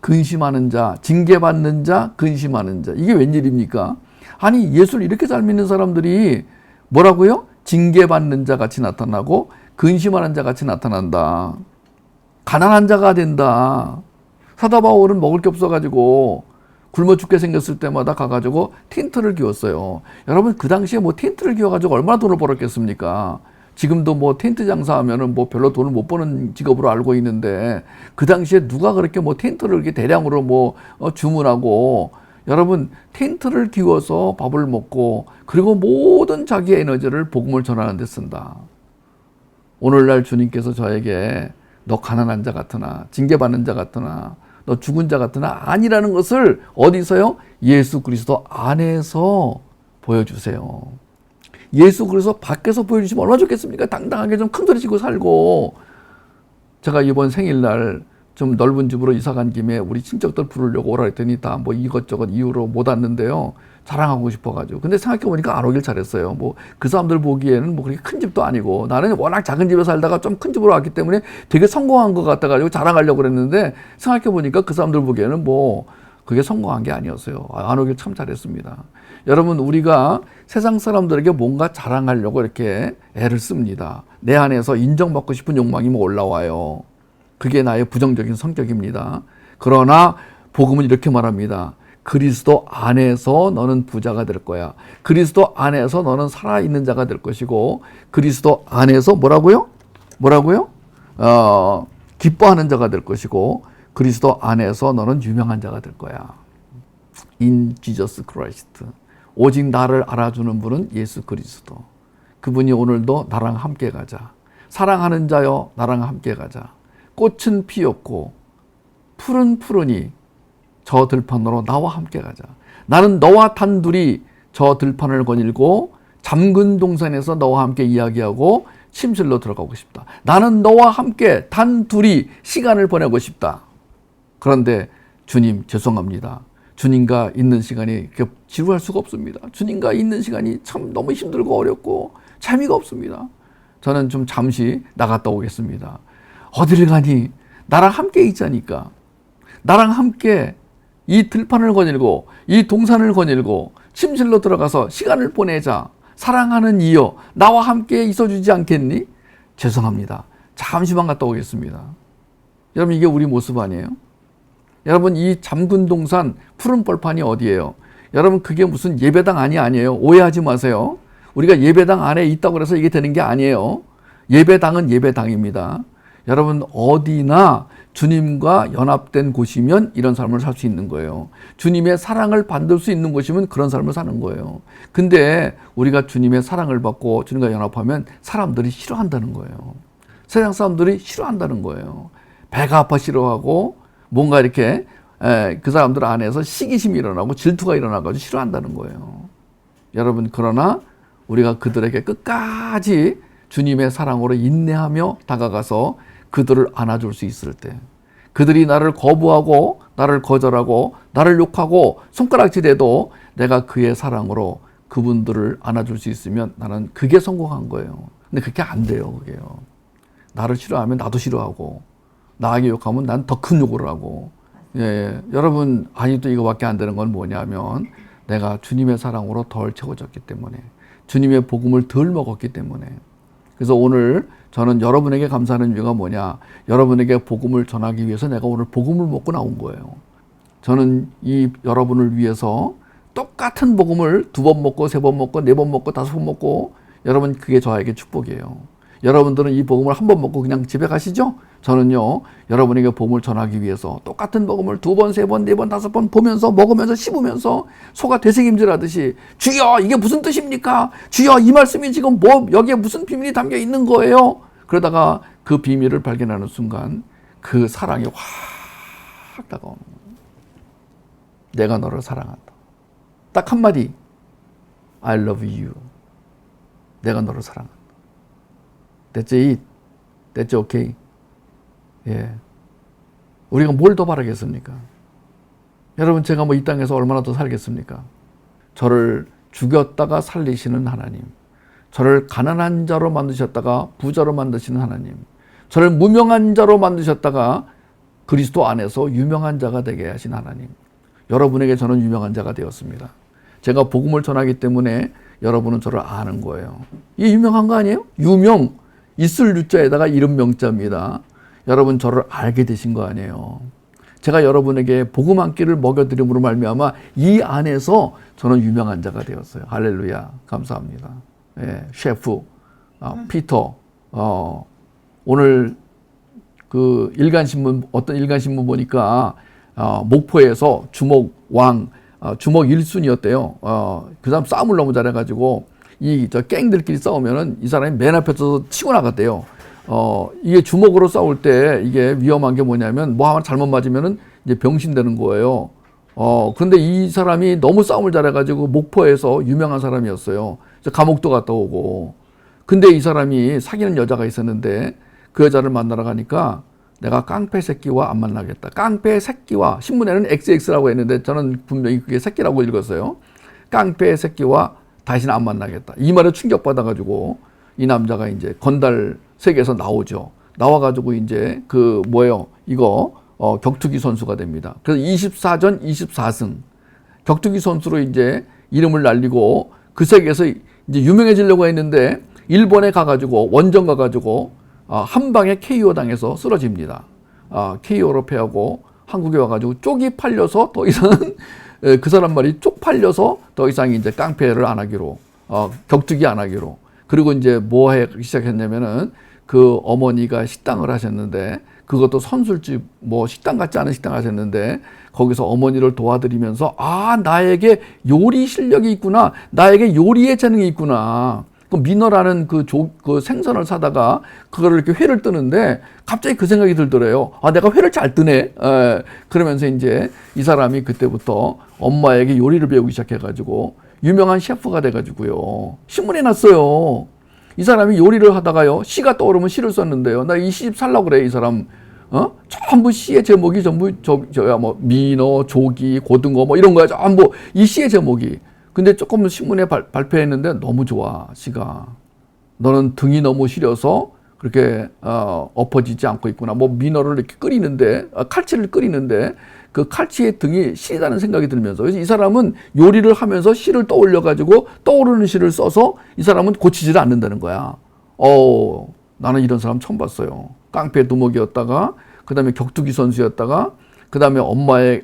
근심하는 자, 징계받는 자, 근심하는 자. 이게 웬일입니까? 아니, 예수를 이렇게 잘 믿는 사람들이 뭐라고요? 징계받는 자 같이 나타나고 근심하는 자 같이 나타난다. 가난한 자가 된다. 사도 바울은 먹을 게 없어가지고 굶어 죽게 생겼을 때마다 가가지고 텐트를 기웠어요. 여러분, 그 당시에 뭐 텐트를 기워가지고 얼마나 돈을 벌었겠습니까? 지금도 뭐 텐트 장사하면은 뭐 별로 돈을 못 버는 직업으로 알고 있는데, 그 당시에 누가 그렇게 뭐 텐트를 이렇게 대량으로 뭐 주문하고, 여러분, 텐트를 기워서 밥을 먹고, 그리고 모든 자기의 에너지를 복음을 전하는 데 쓴다. 오늘날 주님께서 저에게 너 가난한 자 같으나, 징계받는 자 같으나, 너 죽은 자 같으나 아니라는 것을 어디서요? 예수 그리스도 안에서 보여주세요. 예수 그리스도 밖에서 보여주시면 얼마나 좋겠습니까? 당당하게 좀 큰 소리 치고 살고. 제가 이번 생일날 좀 넓은 집으로 이사 간 김에 우리 친척들 부르려고 오라 했더니 다 뭐 이것저것 이유로 못 왔는데요. 자랑하고 싶어가지고. 근데 생각해보니까 안 오길 잘했어요. 뭐 그 사람들 보기에는 뭐 그렇게 큰 집도 아니고, 나는 워낙 작은 집에 살다가 좀 큰 집으로 왔기 때문에 되게 성공한 것 같아가지고 자랑하려고 그랬는데, 생각해보니까 그 사람들 보기에는 뭐 그게 성공한 게 아니었어요. 안 오길 참 잘했습니다. 여러분, 우리가 세상 사람들에게 뭔가 자랑하려고 이렇게 애를 씁니다. 내 안에서 인정받고 싶은 욕망이 뭐 올라와요. 그게 나의 부정적인 성격입니다. 그러나 복음은 이렇게 말합니다. 그리스도 안에서 너는 부자가 될 거야. 그리스도 안에서 너는 살아있는 자가 될 것이고, 그리스도 안에서 뭐라고요? 기뻐하는 자가 될 것이고, 그리스도 안에서 너는 유명한 자가 될 거야. In Jesus Christ. 오직 나를 알아주는 분은 예수 그리스도. 그분이 오늘도 나랑 함께 가자. 사랑하는 자여, 나랑 함께 가자. 꽃은 피었고 푸른 푸르니 저 들판으로 나와 함께 가자. 나는 너와 단둘이 저 들판을 거닐고 잠근 동산에서 너와 함께 이야기하고 침실로 들어가고 싶다. 나는 너와 함께 단둘이 시간을 보내고 싶다. 그런데 주님, 죄송합니다. 주님과 있는 시간이 지루할 수가 없습니다. 주님과 있는 시간이 참 너무 힘들고 어렵고 재미가 없습니다. 저는 좀 잠시 나갔다 오겠습니다. 어디를 가니? 나랑 함께 있자니까. 나랑 함께 이 들판을 거닐고 이 동산을 거닐고 침실로 들어가서 시간을 보내자. 사랑하는 이여, 나와 함께 있어주지 않겠니? 죄송합니다. 잠시만 갔다 오겠습니다. 여러분, 이게 우리 모습 아니에요? 여러분, 이 잠근 동산 푸른 벌판이 어디예요? 여러분, 그게 무슨 예배당 아니에요. 오해하지 마세요. 우리가 예배당 안에 있다고 해서 이게 되는 게 아니에요. 예배당은 예배당입니다. 여러분, 어디나 주님과 연합된 곳이면 이런 삶을 살 수 있는 거예요. 주님의 사랑을 받을 수 있는 곳이면 그런 삶을 사는 거예요. 근데 우리가 주님의 사랑을 받고 주님과 연합하면 사람들이 싫어한다는 거예요. 세상 사람들이 싫어한다는 거예요. 배가 아파 싫어하고 뭔가 이렇게 그 사람들 안에서 시기심이 일어나고 질투가 일어나가지고 싫어한다는 거예요. 여러분, 그러나 우리가 그들에게 끝까지 주님의 사랑으로 인내하며 다가가서 그들을 안아줄 수 있을 때, 그들이 나를 거부하고 나를 거절하고 나를 욕하고 손가락질해도 내가 그의 사랑으로 그분들을 안아줄 수 있으면 나는 그게 성공한 거예요. 근데 그게 안 돼요. 그게요. 나를 싫어하면 나도 싫어하고, 나에게 욕하면 난 더 큰 욕을 하고. 예, 여러분, 아직도 이거밖에 안 되는 건 뭐냐면 내가 주님의 사랑으로 덜 채워졌기 때문에, 주님의 복음을 덜 먹었기 때문에. 그래서 오늘 저는 여러분에게 감사하는 이유가 뭐냐, 여러분에게 복음을 전하기 위해서 내가 오늘 복음을 먹고 나온 거예요. 저는 이 여러분을 위해서 똑같은 복음을 2번 먹고 3번 먹고 4번 먹고 5번 먹고, 여러분, 그게 저에게 축복이에요. 여러분들은 이 복음을 1번 먹고 그냥 집에 가시죠? 저는요, 여러분에게 복음을 전하기 위해서 똑같은 복음을 2번, 3번, 4번, 5번 보면서 먹으면서 씹으면서 소가 되새김질 하듯이, 주여, 이게 무슨 뜻입니까? 주여, 이 말씀이 지금 뭐 여기에 무슨 비밀이 담겨 있는 거예요? 그러다가 그 비밀을 발견하는 순간 그 사랑이 확 다가오는 거예요. 내가 너를 사랑한다. 딱 한마디, I love you. 내가 너를 사랑한다. That's it. That's okay. 예. 우리가 뭘 더 바라겠습니까? 여러분, 제가 뭐 이 땅에서 얼마나 더 살겠습니까? 저를 죽였다가 살리시는 하나님, 저를 가난한 자로 만드셨다가 부자로 만드시는 하나님, 저를 무명한 자로 만드셨다가 그리스도 안에서 유명한 자가 되게 하신 하나님, 여러분에게 저는 유명한 자가 되었습니다. 제가 복음을 전하기 때문에 여러분은 저를 아는 거예요. 이게 유명한 거 아니에요? 유명, 있을 유자에다가 이름 명자입니다. 여러분, 저를 알게 되신 거 아니에요. 제가 여러분에게 복음 한 끼를 먹여드림으로 말미암아 이 안에서 저는 유명한 자가 되었어요. 할렐루야, 감사합니다. 예, 셰프 피터, 오늘 그 일간신문, 어떤 일간신문 보니까 목포에서 주목왕, 주목 1순위였대요. 그 사람 싸움을 너무 잘해가지고 저 갱들끼리 싸우면은 이 사람이 맨 앞에 서서 치고 나갔대요. 이게 주먹으로 싸울 때 이게 위험한 게 뭐냐면 뭐 하나 잘못 맞으면은 이제 병신되는 거예요. 그런데 이 사람이 너무 싸움을 잘해가지고 목포에서 유명한 사람이었어요. 그래서 감옥도 갔다 오고. 근데 이 사람이 사귀는 여자가 있었는데 그 여자를 만나러 가니까 내가 깡패 새끼와 안 만나겠다. 깡패 새끼와, 신문에는 XX라고 했는데 저는 분명히 그게 새끼라고 읽었어요. 깡패 새끼와 다시는 안 만나겠다. 이 말에 충격받아가지고 이 남자가 이제 건달 세계에서 나오죠. 나와가지고 이제 그 뭐예요? 이거 격투기 선수가 됩니다. 그래서 24전 24승 격투기 선수로 이제 이름을 날리고 그 세계에서 이제 유명해지려고 했는데 일본에 가가지고 원정 가가지고 한 방에 KO 당해서 쓰러집니다. KO로 패하고 한국에 와가지고 쪽이 팔려서 더 이상 그 사람 말이 쪽팔려서 더 이상 이제 깡패를 안 하기로, 격투기 안 하기로. 그리고 이제 뭐 하기 시작했냐면은 그 어머니가 식당을 하셨는데 그것도 선술집, 뭐 식당 같지 않은 식당 하셨는데 거기서 어머니를 도와드리면서 나에게 요리 실력이 있구나, 나에게 요리의 재능이 있구나. 그 민어라는 그 생선을 사다가 그거를 이렇게 회를 뜨는데 갑자기 그 생각이 들더래요. 내가 회를 잘 뜨네. 그러면서 이제 이 사람이 그때부터 엄마에게 요리를 배우기 시작해가지고 유명한 셰프가 돼가지고요. 신문에 났어요. 이 사람이 요리를 하다가요, 시가 떠오르면 시를 썼는데요. 나 이 시집 살라고 그래, 이 사람. 전부 시의 제목이 전부 뭐 민어, 조기, 고등어 뭐 이런 거야. 전부 이 시의 제목이. 근데 조금 신문에 발표했는데 너무 좋아, 시가. 너는 등이 너무 시려서 그렇게 엎어지지 않고 있구나. 뭐 민어를 이렇게 끓이는데 칼치를 끓이는데 그 칼치의 등이 시리다는 생각이 들면서, 그래서 이 사람은 요리를 하면서 시를 떠올려 가지고 떠오르는 시를 써서 이 사람은 고치지를 않는다는 거야. 나는 이런 사람 처음 봤어요. 깡패 두목이었다가 그다음에 격투기 선수였다가 그다음에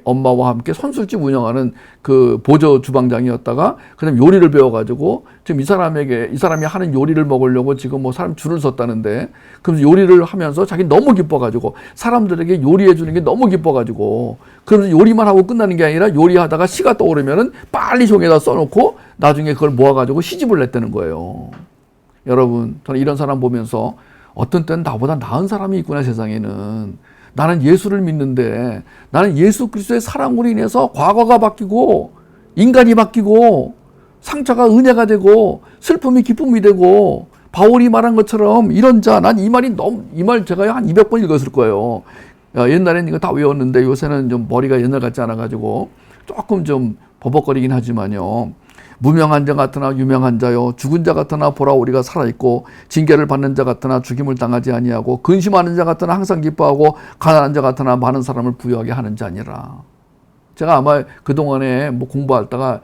엄마와 함께 선술집 운영하는 그 보조 주방장이었다가 그다음에 요리를 배워가지고 지금 이 사람이 하는 요리를 먹으려고 지금 뭐 사람 줄을 섰다는데, 그러면서 요리를 하면서 자기 너무 기뻐가지고 사람들에게 요리해 주는 게 너무 기뻐가지고, 그러면서 요리만 하고 끝나는 게 아니라 요리하다가 시가 떠오르면은 빨리 종에다 써놓고 나중에 그걸 모아가지고 시집을 냈다는 거예요. 여러분, 저는 이런 사람 보면서 어떤 때는 나보다 나은 사람이 있구나, 세상에는. 나는 예수를 믿는데 나는 예수 그리스도의 사랑으로 인해서 과거가 바뀌고 인간이 바뀌고 상처가 은혜가 되고 슬픔이 기쁨이 되고, 바울이 말한 것처럼 이런 자, 난 이 말 제가 한 200번 읽었을 거예요. 옛날엔 이거 다 외웠는데 요새는 좀 머리가 옛날 같지 않아 가지고 조금 좀 버벅거리긴 하지만요. 무명한 자 같으나 유명한 자요, 죽은 자 같으나 보라 우리가 살아있고, 징계를 받는 자 같으나 죽임을 당하지 아니하고, 근심하는 자 같으나 항상 기뻐하고, 가난한 자 같으나 많은 사람을 부유하게 하는 자니라. 제가 아마 그동안에 뭐 공부하다가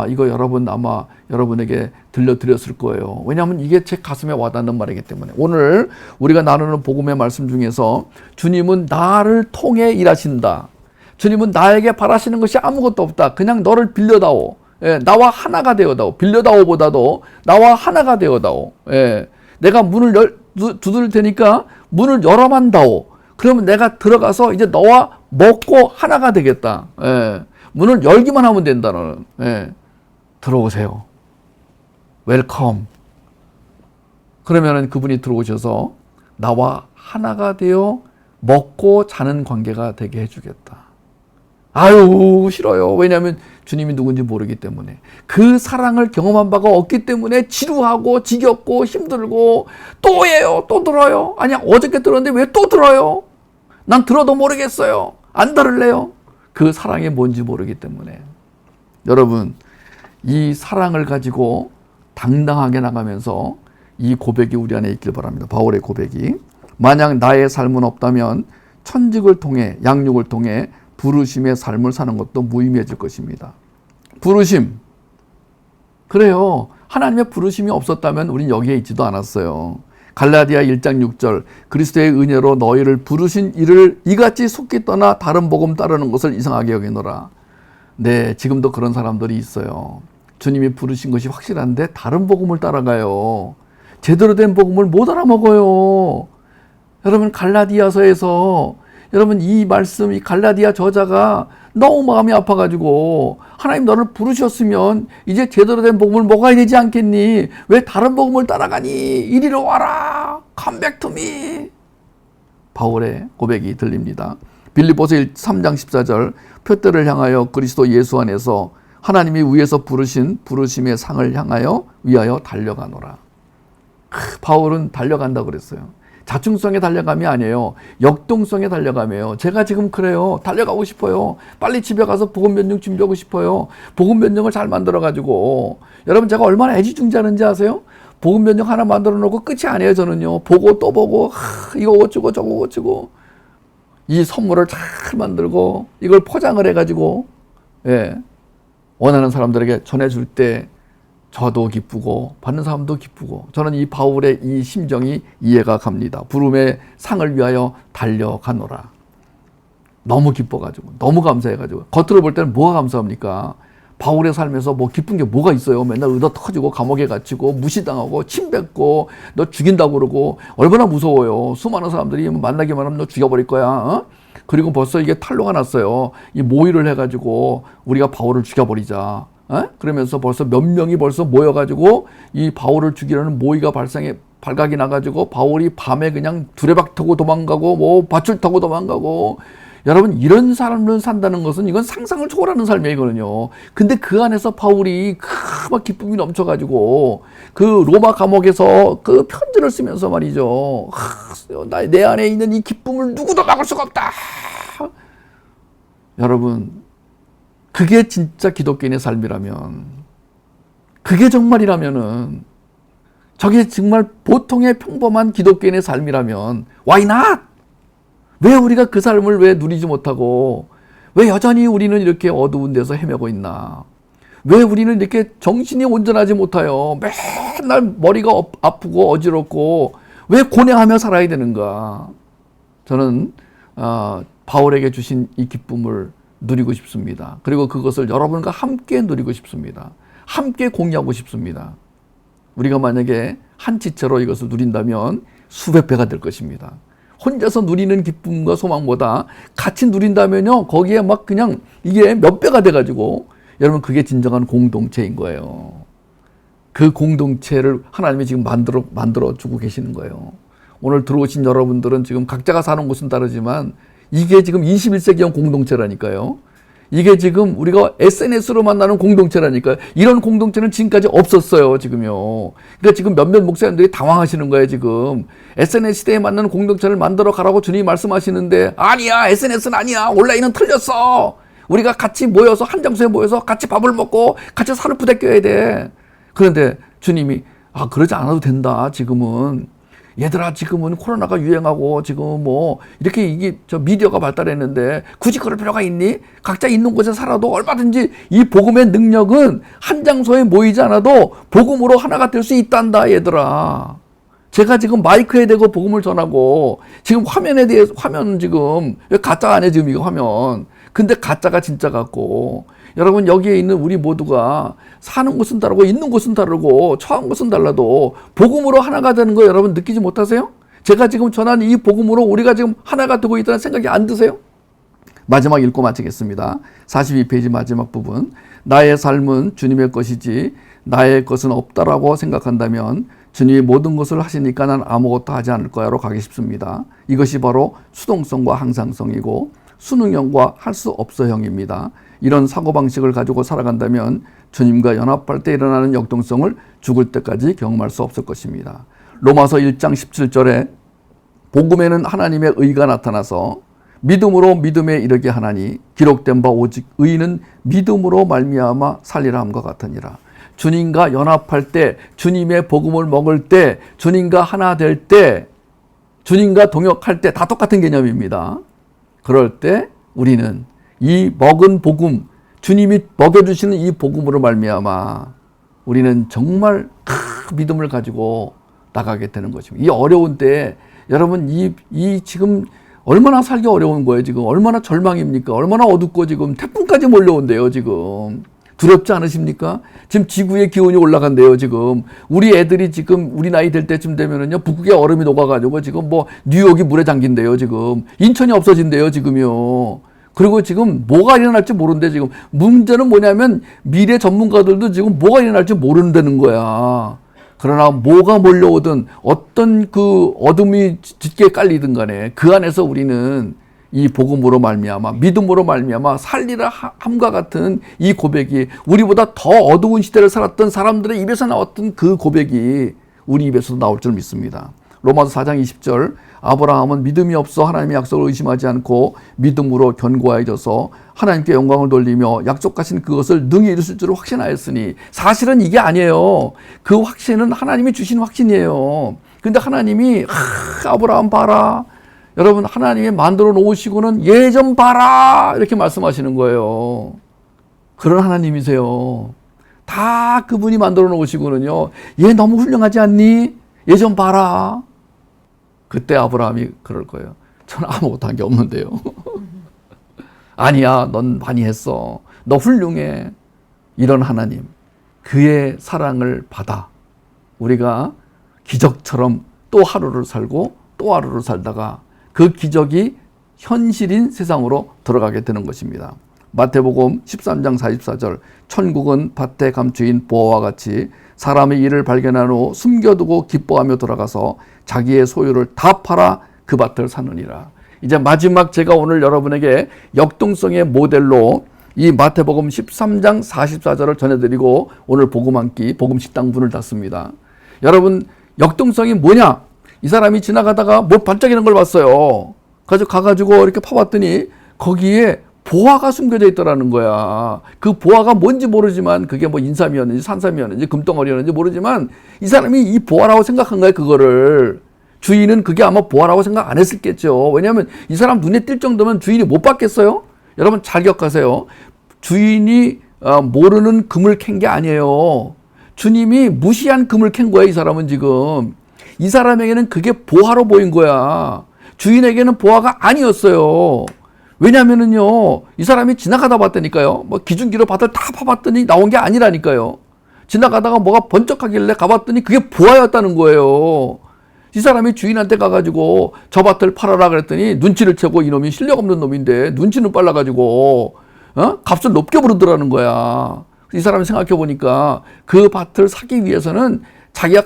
이거 아마 여러분에게 들려드렸을 거예요. 왜냐하면 이게 제 가슴에 와닿는 말이기 때문에. 오늘 우리가 나누는 복음의 말씀 중에서 주님은 나를 통해 일하신다. 주님은 나에게 바라시는 것이 아무것도 없다. 그냥 너를 빌려다오. 나와 하나가 되어다오. 빌려다오보다도 나와 하나가 되어다오. 내가 문을 두드릴 테니까 문을 열어만 다오. 그러면 내가 들어가서 이제 너와 먹고 하나가 되겠다. 문을 열기만 하면 된다, 너는. 들어오세요. 웰컴. 그러면은 그분이 들어오셔서 나와 하나가 되어 먹고 자는 관계가 되게 해주겠다. 아유, 싫어요. 왜냐하면 주님이 누군지 모르기 때문에. 그 사랑을 경험한 바가 없기 때문에 지루하고 지겹고 힘들고 또 해요. 또 들어요. 아니야, 어저께 들었는데 왜 또 들어요? 난 들어도 모르겠어요. 안 들을래요. 그 사랑이 뭔지 모르기 때문에. 여러분, 이 사랑을 가지고 당당하게 나가면서 이 고백이 우리 안에 있길 바랍니다. 바울의 고백이. 만약 나의 삶은 없다면 천직을 통해, 양육을 통해 부르심의 삶을 사는 것도 무의미해질 것입니다. 부르심. 그래요. 하나님의 부르심이 없었다면 우린 여기에 있지도 않았어요. 갈라디아 1장 6절, 그리스도의 은혜로 너희를 부르신 이를 이같이 속기 떠나 다른 복음 따르는 것을 이상하게 여기노라. 네, 지금도 그런 사람들이 있어요. 주님이 부르신 것이 확실한데 다른 복음을 따라가요. 제대로 된 복음을 못 알아먹어요. 여러분, 갈라디아서에서 여러분 이 말씀, 이 갈라디아 저자가 너무 마음이 아파가지고, 하나님 너를 부르셨으면 이제 제대로 된 복음을 먹어야 되지 않겠니? 왜 다른 복음을 따라가니? 이리로 와라. Come back to me. 바울의 고백이 들립니다. 빌립보서 3장 14절, 표대를 향하여 그리스도 예수 안에서 하나님이 위에서 부르신 부르심의 상을 위하여 달려가노라. 바울은 달려간다고 그랬어요. 자충성의 달려감이 아니에요. 역동성의 달려감이에요. 제가 지금 그래요. 달려가고 싶어요. 빨리 집에 가서 복음 변증 준비하고 싶어요. 복음 변증을 잘 만들어가지고. 여러분, 제가 얼마나 애지중지하는지 아세요? 복음 변증 하나 만들어 놓고 끝이 아니에요, 저는요. 보고 또 보고, 이거 어쩌고 저거 어쩌고. 이 선물을 잘 만들고, 이걸 포장을 해가지고, 원하는 사람들에게 전해줄 때 저도 기쁘고 받는 사람도 기쁘고, 저는 이 바울의 이 심정이 이해가 갑니다. 부름의 상을 위하여 달려가노라. 너무 기뻐가지고, 너무 감사해가지고. 겉으로 볼 때는 뭐가 감사합니까? 바울의 삶에서 뭐 기쁜 게 뭐가 있어요? 맨날 의도 터지고 감옥에 갇히고 무시당하고 침뱉고 너 죽인다고 그러고 얼마나 무서워요. 수많은 사람들이 만나기만 하면 너 죽여버릴 거야. 그리고 벌써 이게 탄로가 났어요. 이 모의를 해가지고 우리가 바울을 죽여버리자. 그러면서 벌써 몇 명이 벌써 모여가지고 이 바울을 죽이려는 모의가 발각이 나가지고 바울이 밤에 그냥 두레박 타고 도망가고 뭐 밧줄 타고 도망가고 여러분, 이런 삶을 산다는 것은 이건 상상을 초월하는 삶이거든요. 근데 그 안에서 바울이 막 기쁨이 넘쳐가지고 그 로마 감옥에서 그 편지를 쓰면서 말이죠. 내 안에 있는 이 기쁨을 누구도 막을 수가 없다. 여러분, 그게 진짜 기독교인의 삶이라면, 그게 정말이라면은, 저게 정말 보통의 평범한 기독교인의 삶이라면 why not? 왜 우리가 그 삶을 왜 누리지 못하고 왜 여전히 우리는 이렇게 어두운 데서 헤매고 있나? 왜 우리는 이렇게 정신이 온전하지 못하여 맨날 머리가 아프고 어지럽고 왜 고뇌하며 살아야 되는가? 저는 바울에게 주신 이 기쁨을 누리고 싶습니다. 그리고 그것을 여러분과 함께 누리고 싶습니다. 함께 공유하고 싶습니다. 우리가 만약에 한 지체로 이것을 누린다면 수백 배가 될 것입니다. 혼자서 누리는 기쁨과 소망보다 같이 누린다면요, 거기에 막 그냥 이게 몇 배가 돼가지고, 여러분, 그게 진정한 공동체인 거예요. 그 공동체를 하나님이 지금 만들어 주고 계시는 거예요. 오늘 들어오신 여러분들은 지금 각자가 사는 곳은 다르지만 이게 지금 21세기형 공동체라니까요. 이게 지금 우리가 SNS로 만나는 공동체라니까요. 이런 공동체는 지금까지 없었어요, 지금요. 그러니까 지금 몇몇 목사님들이 당황하시는 거예요, 지금. SNS 시대에 맞는 공동체를 만들어 가라고 주님이 말씀하시는데, 아니야, SNS는 아니야, 온라인은 틀렸어. 우리가 같이 모여서, 한 장소에 모여서 같이 밥을 먹고 같이 살을 부대껴야 돼. 그런데 주님이, 그러지 않아도 된다, 지금은. 얘들아, 지금은 코로나가 유행하고 지금 뭐 이렇게 이게 미디어가 발달했는데 굳이 그럴 필요가 있니? 각자 있는 곳에 살아도 얼마든지 이 복음의 능력은 한 장소에 모이지 않아도 복음으로 하나가 될 수 있단다, 얘들아. 제가 지금 마이크에 대고 복음을 전하고 지금 화면에 대해서, 화면 지금 가짜 아니에요, 지금 이거 화면. 근데 가짜가 진짜 같고, 여러분, 여기에 있는 우리 모두가 사는 곳은 다르고 있는 곳은 다르고 처한 곳은 달라도 복음으로 하나가 되는 거 여러분 느끼지 못하세요? 제가 지금 전한 이 복음으로 우리가 지금 하나가 되고 있다는 생각이 안 드세요? 마지막 읽고 마치겠습니다. 42페이지 마지막 부분. 나의 삶은 주님의 것이지 나의 것은 없다라고 생각한다면 주님이 모든 것을 하시니까 난 아무것도 하지 않을 거야로 가기 쉽습니다. 이것이 바로 수동성과 항상성이고 수능형과 할 수 없어형입니다. 이런 사고방식을 가지고 살아간다면 주님과 연합할 때 일어나는 역동성을 죽을 때까지 경험할 수 없을 것입니다. 로마서 1장 17절에 복음에는 하나님의 의가 나타나서 믿음으로 믿음에 이르게 하나니 기록된 바 오직 의인은 믿음으로 말미암아 살리라 함과 같으니라. 주님과 연합할 때, 주님의 복음을 먹을 때, 주님과 하나 될 때, 주님과 동역할 때 다 똑같은 개념입니다. 그럴 때 우리는 이 먹은 복음, 주님이 먹여주시는 이 복음으로 말미암아 우리는 정말 큰 믿음을 가지고 나가게 되는 것입니다. 이 어려운 때에 여러분, 이 지금 얼마나 살기 어려운 거예요, 지금. 얼마나 절망입니까? 얼마나 어둡고 지금 태풍까지 몰려온대요, 지금. 두렵지 않으십니까? 지금 지구의 기온이 올라간대요, 지금. 우리 애들이 지금 우리 나이 될 때쯤 되면은요, 북극의 얼음이 녹아가지고 지금 뭐 뉴욕이 물에 잠긴대요, 지금. 인천이 없어진대요, 지금요. 그리고 지금 뭐가 일어날지 모른대, 지금. 문제는 뭐냐면 미래 전문가들도 지금 뭐가 일어날지 모른다는 거야. 그러나 뭐가 몰려오든 어떤 그 어둠이 짙게 깔리든 간에 그 안에서 우리는 이 복음으로 말미암아, 믿음으로 말미암아 살리라 함과 같은 이 고백이, 우리보다 더 어두운 시대를 살았던 사람들의 입에서 나왔던 그 고백이 우리 입에서도 나올 줄 믿습니다. 로마서 4장 20절, 아브라함은 믿음이 없어 하나님의 약속을 의심하지 않고 믿음으로 견고해져서 하나님께 영광을 돌리며 약속하신 그것을 능히 이루실 줄을 확신하였으니, 사실은 이게 아니에요. 그 확신은 하나님이 주신 확신이에요. 근데 하나님이 아브라함 봐라, 여러분, 하나님이 만들어 놓으시고는 얘 좀 봐라, 이렇게 말씀하시는 거예요. 그런 하나님이세요. 다 그분이 만들어 놓으시고는요, 얘 너무 훌륭하지 않니? 얘 좀 봐라. 그때 아브라함이 그럴 거예요. 저는 아무것도 한 게 없는데요. 아니야, 넌 많이 했어. 너 훌륭해. 이런 하나님, 그의 사랑을 받아 우리가 기적처럼 또 하루를 살고 또 하루를 살다가 그 기적이 현실인 세상으로 들어가게 되는 것입니다. 마태복음 13장 44절, 천국은 밭에 감추인 보화와 같이 사람의 일을 발견한 후 숨겨두고 기뻐하며 돌아가서 자기의 소유를 다 팔아 그 밭을 사느니라. 이제 마지막 제가 오늘 여러분에게 역동성의 모델로 이 마태복음 13장 44절을 전해드리고 오늘 복음 한 끼, 복음 식당 문을 닫습니다. 여러분, 역동성이 뭐냐? 이 사람이 지나가다가 뭐 반짝이는 걸 봤어요. 가가지고 이렇게 파봤더니 거기에 보화가 숨겨져 있더라는 거야. 그 보화가 뭔지 모르지만 그게 뭐 인삼이었는지 산삼이었는지 금덩어리였는지 모르지만 이 사람이 이 보화라고 생각한 거야, 그거를. 주인은 그게 아마 보화라고 생각 안 했었겠죠. 왜냐하면 이 사람 눈에 띌 정도면 주인이 못 받겠어요? 여러분 잘 기억하세요. 주인이 모르는 금을 캔 게 아니에요. 주님이 무시한 금을 캔 거야, 이 사람은 지금. 이 사람에게는 그게 보화로 보인 거야. 주인에게는 보화가 아니었어요. 왜냐면은요, 이 사람이 지나가다 봤다니까요. 뭐 기준기로 밭을 다 파봤더니 나온 게 아니라니까요. 지나가다가 뭐가 번쩍하길래 가봤더니 그게 보화였다는 거예요. 이 사람이 주인한테 가가지고 저 밭을 팔아라 그랬더니 눈치를 채고 이놈이 실력 없는 놈인데 눈치는 빨라가지고 값을 높게 부르더라는 거야. 이 사람이 생각해 보니까 그 밭을 사기 위해서는 자기가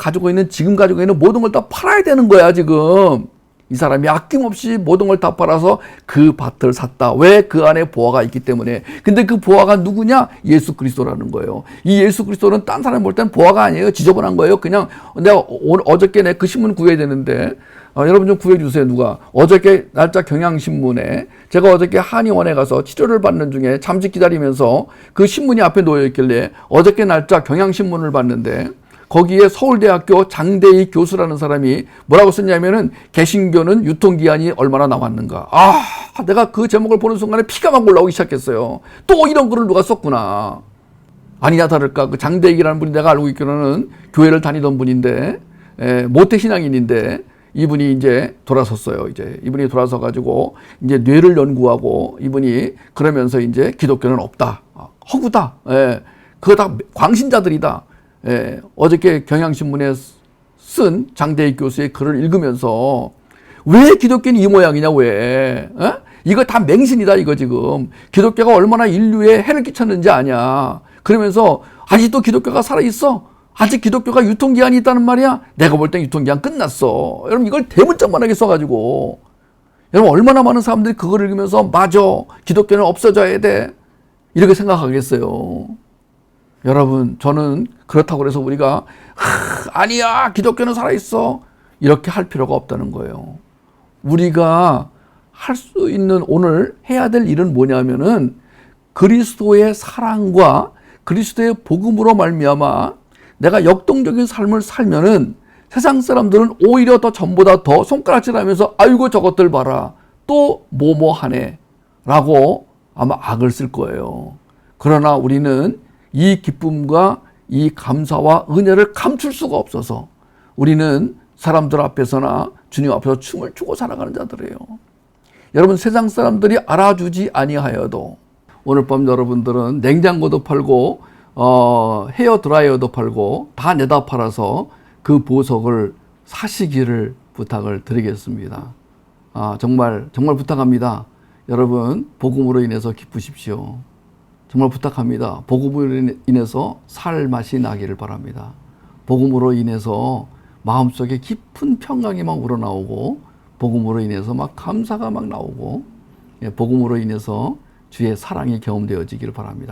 지금 가지고 있는 모든 걸 다 팔아야 되는 거야, 지금. 이 사람이 아낌없이 모든 걸 다 팔아서 그 밭을 샀다. 왜? 그 안에 보화가 있기 때문에. 근데 그 보화가 누구냐? 예수 그리스도라는 거예요. 이 예수 그리스도는 딴 사람이 볼 땐 보화가 아니에요. 지저분한 거예요. 그냥 내가 어저께 내 그 신문 구해야 되는데 여러분 좀 구해주세요. 누가 어저께 날짜 경향신문에 제가 어저께 한의원에 가서 치료를 받는 중에 잠시 기다리면서 그 신문이 앞에 놓여 있길래 어저께 날짜 경향신문을 봤는데 거기에 서울대학교 장대희 교수라는 사람이 뭐라고 썼냐면은 개신교는 유통기한이 얼마나 남았는가. 내가 그 제목을 보는 순간에 피가 막 올라오기 시작했어요. 또 이런 글을 누가 썼구나. 아니냐 다를까 그 장대희라는 분이 내가 알고 있기로는 교회를 다니던 분인데 모태신앙인인데 이분이 이제 돌아섰어요. 이분이 돌아서 가지고 이제 뇌를 연구하고 이분이 그러면서 이제 기독교는 없다. 허구다. 그거 다 광신자들이다. 어저께 경향신문에 쓴 장대희 교수의 글을 읽으면서 왜 기독교는 이 모양이냐, 왜? 이거 다 맹신이다, 이거 지금. 기독교가 얼마나 인류에 해를 끼쳤는지 아냐. 그러면서 아직도 기독교가 살아있어? 아직 기독교가 유통기한이 있다는 말이야? 내가 볼 땐 유통기한 끝났어. 여러분 이걸 대문짝만하게 써가지고 여러분 얼마나 많은 사람들이 그걸 읽으면서 맞아, 기독교는 없어져야 돼, 이렇게 생각하겠어요. 여러분 저는 그렇다고 해서 우리가 아니야 기독교는 살아있어 이렇게 할 필요가 없다는 거예요. 우리가 할 수 있는 오늘 해야 될 일은 뭐냐면은 그리스도의 사랑과 그리스도의 복음으로 말미암아 내가 역동적인 삶을 살면은 세상 사람들은 오히려 더 전보다 더 손가락질하면서 아이고 저것들 봐라 또 뭐뭐하네 라고 아마 악을 쓸 거예요. 그러나 우리는 이 기쁨과 이 감사와 은혜를 감출 수가 없어서 우리는 사람들 앞에서나 주님 앞에서 춤을 추고 살아가는 자들이에요. 여러분 세상 사람들이 알아주지 아니하여도 오늘 밤 여러분들은 냉장고도 팔고 헤어 드라이어도 팔고 다 내다 팔아서 그 보석을 사시기를 부탁을 드리겠습니다. 정말 부탁합니다. 여러분 복음으로 인해서 기쁘십시오. 정말 부탁합니다. 복음으로 인해서 살 맛이 나기를 바랍니다. 복음으로 인해서 마음속에 깊은 평강이 막 우러나오고 복음으로 인해서 막 감사가 막 나오고 복음으로 인해서 주의 사랑이 경험되어지기를 바랍니다.